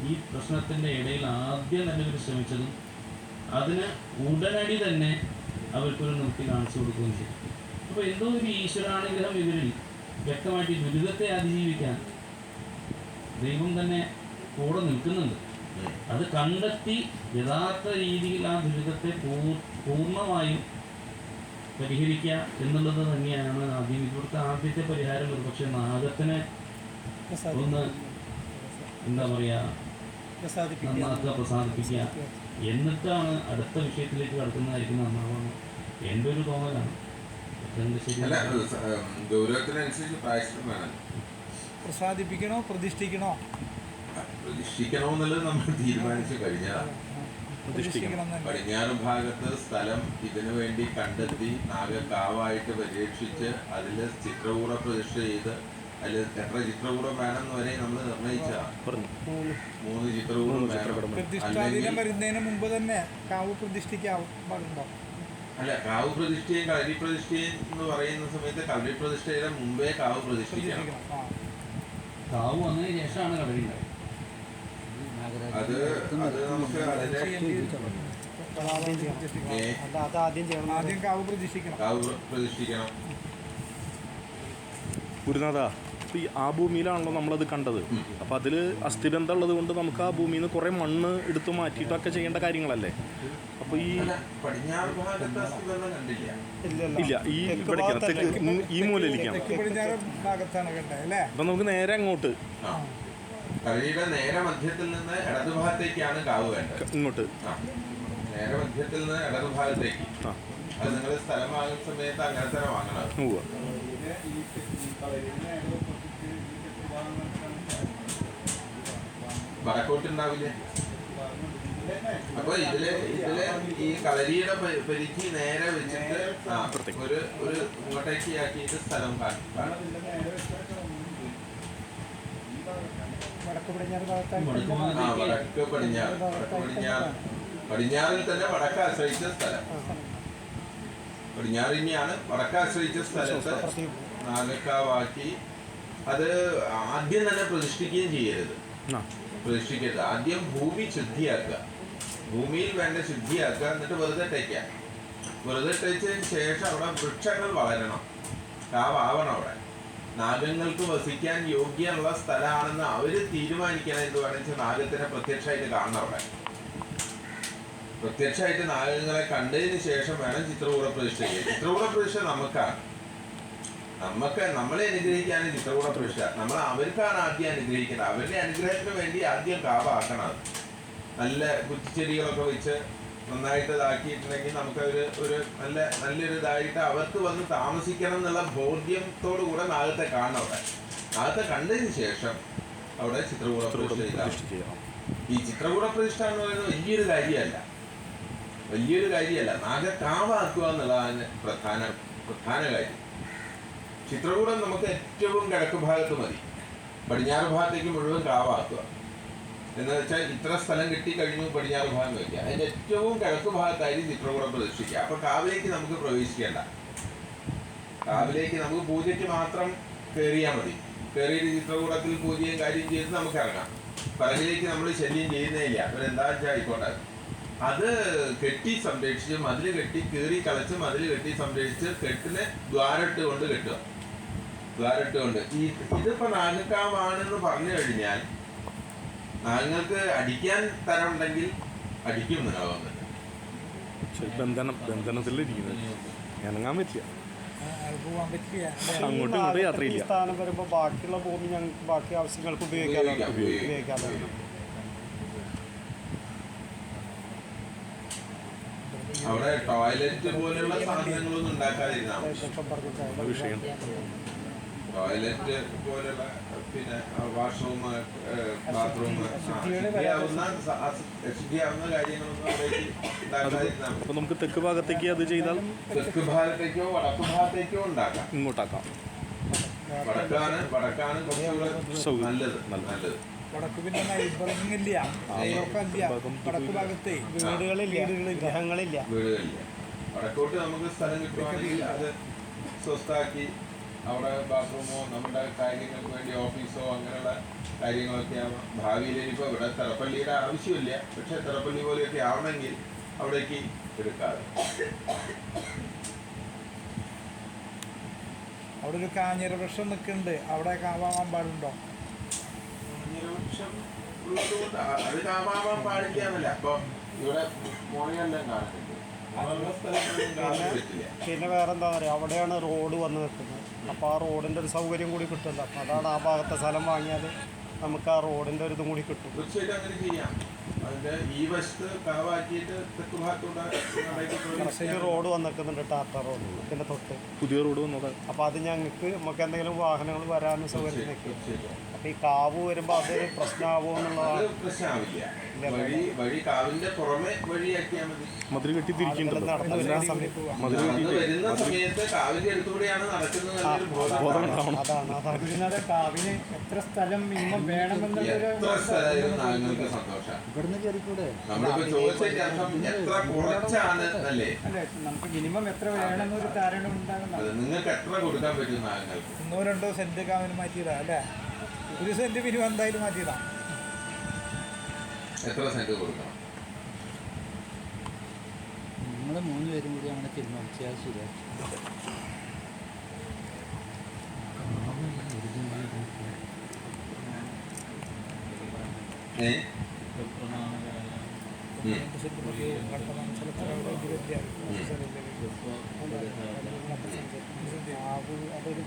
ഈ പ്രശ്നത്തിൻ്റെ ഇടയിൽ ആദ്യം തന്നെ ഇവർ ശ്രമിച്ചതും അതിന് ഉടനടി തന്നെ അവർക്കൊരു നിർത്തി കാണിച്ചു കൊടുക്കുകയും ചെയ്തു. അപ്പോൾ എന്തോ ഒരു ഈശ്വരാനുഗ്രഹം ഇവരിൽ വ്യക്തമായിട്ട് ഈ ദുരിതത്തെ അതിജീവിക്കാൻ ദൈവം തന്നെ കൂടെ നിൽക്കുന്നുണ്ട്. അത് കണ്ടെത്തി യഥാർത്ഥ രീതിയിൽ ആ ദുരിതത്തെ പൂർണ്ണമായും പരിഹരിക്കുക എന്നുള്ളത് തന്നെയാണ് ആദ്യം ഇവിടുത്തെ ആദ്യത്തെ പരിഹാരം. ഒരു പക്ഷേ നാഗത്തിനെ ഒന്ന് എന്താ പറയുക നന്നാക്കുക, പ്രസാദിപ്പിക്കുക, എന്നിട്ടാണ് അടുത്ത വിഷയത്തിലേക്ക് കടക്കുന്നതായിരിക്കും നന്നാവുന്നത് എൻ്റെ ഒരു തോന്നലാണ്. അല്ല ഗൗരവത്തിനനുസരിച്ച് പ്രായശ്ചിത്തം വേണം. പ്രസാദിപ്പിക്കണോ പ്രതിഷ്ഠിക്കണോ? പ്രതിഷ്ഠിക്കണമെന്നുള്ളത് നമ്മൾ തീരുമാനിച്ചു കഴിഞ്ഞതാണ്. പ്രതിഷ്ഠിക്കണം തന്നെ. പടിഞ്ഞാറ് ഭാഗത്ത് സ്ഥലം ഇതിനു വേണ്ടി കണ്ടെത്തി നാഗക്കാവായിട്ട് പരീക്ഷിച്ച് അതിൽ ചിത്രകൂട പ്രതിഷ്ഠ ചെയ്ത് അതിൽ എത്ര ചിത്രകൂടം വേണമെന്ന് വരെ നമ്മൾ നിർണയിച്ചതാണ്. 3 ചിത്രകൂടം വേണം. പ്രതിഷ്ഠാദിനം വരുന്നതിന് മുമ്പ് തന്നെ കാവ് പ്രതിഷ്ഠിക്കാൻ പാടുണ്ടോ? അല്ല, കാവ് പ്രതിഷ്ഠയും കളരി പ്രതിഷ്ഠയും എന്ന് പറയുന്ന സമയത്ത് കളരി പ്രതിഷ്ഠയുടെ മുമ്പേ കാവ് പ്രതിഷ്ഠിക്കണം. കാവ് വന്നതിന് ശേഷമാണ് കളരി ഉണ്ടായത്. അത് നമുക്ക് അതിന്റെ ആദ്യം കാവ് പ്രതിഷ്ഠിക്കണം. കാവ് പ്രതിഷ്ഠിക്കണം. ഗുരുനാഥ, അപ്പോൾ ഈ ആ ഭൂമിയിലാണല്ലോ നമ്മളത് കണ്ടത്. അപ്പോൾ അതിൽ അസ്ഥിബന്ധം ഉള്ളത് കൊണ്ട് നമുക്ക് ആ ഭൂമിയിൽ നിന്ന് കുറേ മണ്ണ് എടുത്ത് മാറ്റിയിട്ടൊക്കെ ചെയ്യേണ്ട കാര്യങ്ങളല്ലേ? അപ്പോൾ ഈ പടിഞ്ഞാറ് ഭാഗത്ത് അസ്ഥിബന്ധം കണ്ടില്ല. ഇല്ല, ഈ ഇവിടേക്കാണ് തെക്ക് ഈ മൂലയിലേക്കാണ്. തെക്ക് പടിഞ്ഞാറ് ഭാഗത്താണ് കണ്ടത് അല്ലേ? അപ്പം നമുക്ക് നേരെ അങ്ങോട്ട് കളിയുടെ നേരെ മധ്യത്തിൽ നിന്ന് ഇടതുഭാഗത്തേക്കാണ് കാവ് വേണ്ടത്. ഇങ്ങോട്ട് നേരെ മധ്യത്തിൽ നിന്ന് ഇടതുഭാഗത്തേക്ക്. അത് നിങ്ങൾ സ്ഥലം വാങ്ങുന്ന സമയത്ത് അങ്ങനെ തന്നെ വാങ്ങണം. വടക്കോട്ടുണ്ടാവില്ലേ? അപ്പൊ ഇതില് ഈ കളരിയുടെ പരിധി നേരെ വെച്ചിട്ട് ഒരു ഇങ്ങോട്ടേക്ക് ആക്കിയിട്ട് സ്ഥലം കാണും. വടക്ക് പടിഞ്ഞാറ് ഭാഗത്താണ്. വടക്ക് പടിഞ്ഞാറിൽ തന്നെ വടക്ക് ആശ്രയിച്ച സ്ഥലം. പടിഞ്ഞാറിനെയാണ് വടക്ക് ആശ്രയിച്ച സ്ഥലത്ത് നാഗക്കാവാക്കി. അത് ആദ്യം തന്നെ പ്രതിഷ്ഠിക്കുകയും ചെയ്യരുത്. പ്രതിഷ്ഠിക്കരുത്. ആദ്യം ഭൂമി ശുദ്ധിയാക്കുക. ഭൂമിയിൽ വേണ്ട ശുദ്ധിയാക്കുക. എന്നിട്ട് വെറുതെ ഇട്ടേക്കുക. വെറുതെ ഇട്ടതിന് ശേഷം അവിടെ വൃക്ഷങ്ങൾ വളരണം. കാവാവണം. അവിടെ നാഗങ്ങൾക്ക് വസിക്കാൻ യോഗ്യമുള്ള സ്ഥലമാണെന്ന് അവർ തീരുമാനിക്കണം. എന്ത് വേണമെന്ന് വെച്ചാൽ നാഗത്തിനെ പ്രത്യക്ഷമായിട്ട് കാണണം. അവിടെ പ്രത്യക്ഷമായിട്ട് നാഗങ്ങളെ കണ്ടതിന് ശേഷം വേണം ചിത്രകൂട പ്രതിഷ്ഠ ചെയ്യാൻ. ചിത്രകൂട പ്രതിഷ്ഠ നമുക്കാണ്. നമ്മളെ അനുഗ്രഹിക്കാണ് ചിത്രകൂട പ്രതിഷ്ഠ. നമ്മൾ അവർക്കാണ് ആദ്യം അനുഗ്രഹിക്കുന്നത്. അവരുടെ അനുഗ്രഹത്തിന് വേണ്ടി ആദ്യം കാവാക്കണം. നല്ല കുറ്റിച്ചെടികളൊക്കെ വെച്ച് നന്നായിട്ട് ഇതാക്കിയിട്ടുണ്ടെങ്കിൽ നമുക്ക് ഒരു നല്ലൊരു ഇതായിട്ട് അവർക്ക് വന്ന് താമസിക്കണം എന്നുള്ള ബോധ്യത്തോടു കൂടെ നാഗത്തെ കാണണം. അവിടെ നാഗത്തെ കണ്ടതിന് ശേഷം അവിടെ ചിത്രകൂട പ്രതിഷ്ഠ ചെയ്യാം. ഈ ചിത്രകൂട പ്രതിഷ്ഠ എന്ന് പറയുന്നത് വലിയൊരു കാര്യമല്ല. നാഗക്കാവാക്കുക എന്നുള്ളതാണ് പ്രധാന കാര്യം. ചിത്രകൂടം നമുക്ക് ഏറ്റവും കിഴക്ക് ഭാഗത്ത് മതി. പടിഞ്ഞാറ് ഭാഗത്തേക്ക് മുഴുവൻ കാവാക്കുക എന്ന് വെച്ചാൽ ഇത്ര സ്ഥലം കിട്ടിക്കഴിഞ്ഞു പടിഞ്ഞാറ് ഭാഗം വയ്ക്കുക. അതിൻ്റെ ഏറ്റവും കിഴക്ക് ഭാഗത്തായി ചിത്രകൂടം പ്രതിഷ്ഠിക്കുക. അപ്പൊ കാവിലേക്ക് നമുക്ക് പ്രവേശിക്കേണ്ട. കാവിലേക്ക് നമുക്ക് പൂജയ്ക്ക് മാത്രം കയറിയാൽ മതി. കയറിയിട്ട് ചിത്രകൂടത്തിൽ പൂജയും കാര്യം ചെയ്ത് നമുക്ക് ഇറങ്ങാം. പറകിലേക്ക് നമ്മൾ ശല്യം ചെയ്യുന്നേയില്ല. അവരെന്താ വെച്ചാൽ ആയിക്കോട്ടെ. അത് കെട്ടി സംരക്ഷിച്ച് മതില് കെട്ടി കീറി കളച്ച് മതില് കെട്ടി സംരക്ഷിച്ച് കെട്ടിന് ദ്വാരട്ട് കൊണ്ട് കെട്ടുക. ഇതിപ്പോ നാഗക്കാവാണെന്ന് പറഞ്ഞു കഴിഞ്ഞാൽ നാഗങ്ങൾക്ക് അടിക്കാൻ തരമുണ്ടെങ്കിൽ അടിക്കും. ബന്ധനത്തിലിരിക്കുന്നത് ഇണങ്ങാൻ പറ്റില്ല. പോകാൻ പറ്റില്ല അങ്ങോട്ടും ഇങ്ങോട്ടും യാത്രയില്ല. ഈ സ്ഥാനം വരുമ്പോൾ ബാക്കിയുള്ള ഭൂമി ഞങ്ങൾക്ക് ബാക്കി ആവശ്യങ്ങൾക്ക് ഉപയോഗിക്കാറുണ്ട്. അവിടെ ടോയ്ലറ്റ് പോലുള്ള സാധനങ്ങളൊന്നും ഉണ്ടാക്കാതിരുന്നാൽ വിഷയം. ടോയ്ലറ്റ് പോലുള്ള പിന്നെ വാഷ്റൂം ബാത്റൂം ശുദ്ധിയാവുന്ന കാര്യങ്ങളൊന്നും അവിടേക്ക് ഉണ്ടാക്കാതിരുന്നാൽ അപ്പോൾ നമുക്ക് തെക്ക് ഭാഗത്തേക്ക് അത് ചെയ്താൽ തെക്ക് ഭാഗത്തേക്കോ വടക്ക് ഭാഗത്തേക്കോ ഉണ്ടാക്കാം. ഇങ്ങോട്ടാക്കാം. വടക്കാണ് കുറച്ചുകൂടെ നല്ലത്. വടക്ക് പിന്നെ നൈബറിങ് ഇല്ല, അയൽവക്കമില്ല. വടക്ക് ഭാഗത്തെ വീടുകളില്ല, ഗ്രഹങ്ങളില്ല. വടക്കോട്ട് നമുക്ക് സ്ഥലം കിട്ടുവാണെങ്കിൽ അത് സ്വസ്ഥാക്കി അവിടെ ബാത്റൂമോ നമ്മുടെ കാര്യങ്ങൾക്ക് വേണ്ടി ഓഫീസോ അങ്ങനെയുള്ള കാര്യങ്ങളൊക്കെ ആവാം. ഭാവിയിൽ ഇപ്പോൾ ഇവിടെ തിറപ്പള്ളിയുടെ ആവശ്യമില്ല, പക്ഷെ തിറപ്പള്ളി പോലെയൊക്കെ ആവണമെങ്കിൽ അവിടേക്ക് എടുക്കാതെ. അവിടെ ഒരു കാഞ്ഞിര വൃക്ഷം നിൽക്കുന്നുണ്ട്, അവിടെ കാവാൻ പാടുണ്ടോ? നിരപക്ഷം ഉള്ളതുകൊണ്ട് അത് കാമാവാൻ പാടില്ലാന്നല്ല. അപ്പൊ ഇവിടെ മോണിയെല്ലാം കാണുന്നുണ്ട്, അങ്ങനെയുള്ള സ്ഥലങ്ങളിലും കാണാൻ പറ്റില്ല. പിന്നെ വേറെ എന്താ പറയുക, അവിടെയാണ് റോഡ് വന്ന് നിൽക്കുന്നത്. അപ്പോൾ ആ റോഡിൻ്റെ ഒരു സൗകര്യം കൂടി കിട്ടുമല്ലോ. അപ്പോൾ അതാണ് ആ ഭാഗത്തെ സ്ഥലം വാങ്ങിയാൽ നമുക്ക് ആ റോഡിൻ്റെ ഒരു ഇതും കൂടി കിട്ടും. തീർച്ചയായിട്ടും അങ്ങനെ ചെയ്യാം. അതിന്റെ ഈ വശത്ത് കാവാക്കിയിട്ട് തെക്ക് ഭാഗത്തൂടെ റോഡ് വന്നിക്കുന്നുണ്ട്, ടാറ്റ റോഡ്. പിന്നെ തൊട്ട് പുതിയ റോഡ് വന്നോക്കാം. അപ്പോൾ അത് നമുക്ക് എന്തെങ്കിലും വാഹനങ്ങൾ വരാനും സൗകര്യം നിൽക്കും. തീർച്ചയായിട്ടും അപ്പോൾ ഈ കാവ് വരുമ്പോൾ അതൊരു പ്രശ്നമാകുമോ എന്നുള്ളതാണ്. അത് പ്രശ്നമാവില്ല. വഴി കാവിന്റെ പുറമെ വഴിയാക്കിയാൽ മതി. മതിൽ കെട്ടി തിരിക്കുന്നുണ്ടല്ലോ. നടന്നു വരാൻ സമയം മതിൽ കെട്ടി വരുന്ന സമയത്ത് കാവിന്റെ അടുത്തുകൂടെയാണ് നടക്കുന്നത് എന്നൊരു ബോധം ഉണ്ടാവണം. അതാണ് കാവിന് എത്ര സ്ഥലം മിനിമം വേണമെന്നുള്ളൊരു എത്ര സ്ഥലമായിരുന്നു നാങ്ങൾക്ക് സന്തോഷം. നമ്മളിപ്പോ ചോദിച്ചതിന്റെ അർത്ഥം എത്ര കുറച്ചാണ് അല്ലേ? അല്ലെ, നമുക്ക് മിനിമം എത്ര വേണമെന്നൊരു ധാരണ ഉണ്ടാകുന്ന. അത് നിങ്ങൾക്ക് എത്ര കൊടുക്കാൻ പറ്റും നാങ്ങൾക്ക്? 1-2 സെന്റ് കാവിന് മാറ്റിയതാ അല്ലേ? 1 സെന്റ് മിനിമം എന്തായാലും മാറ്റിയതാ. എത്ര സെന്റ് കൊടുക്കണം? നമ്മൾ 3 പേരും കൂടി അങ്ങനെ തീരുമാനിച്ചാൽ ശരിയാ. അതൊരു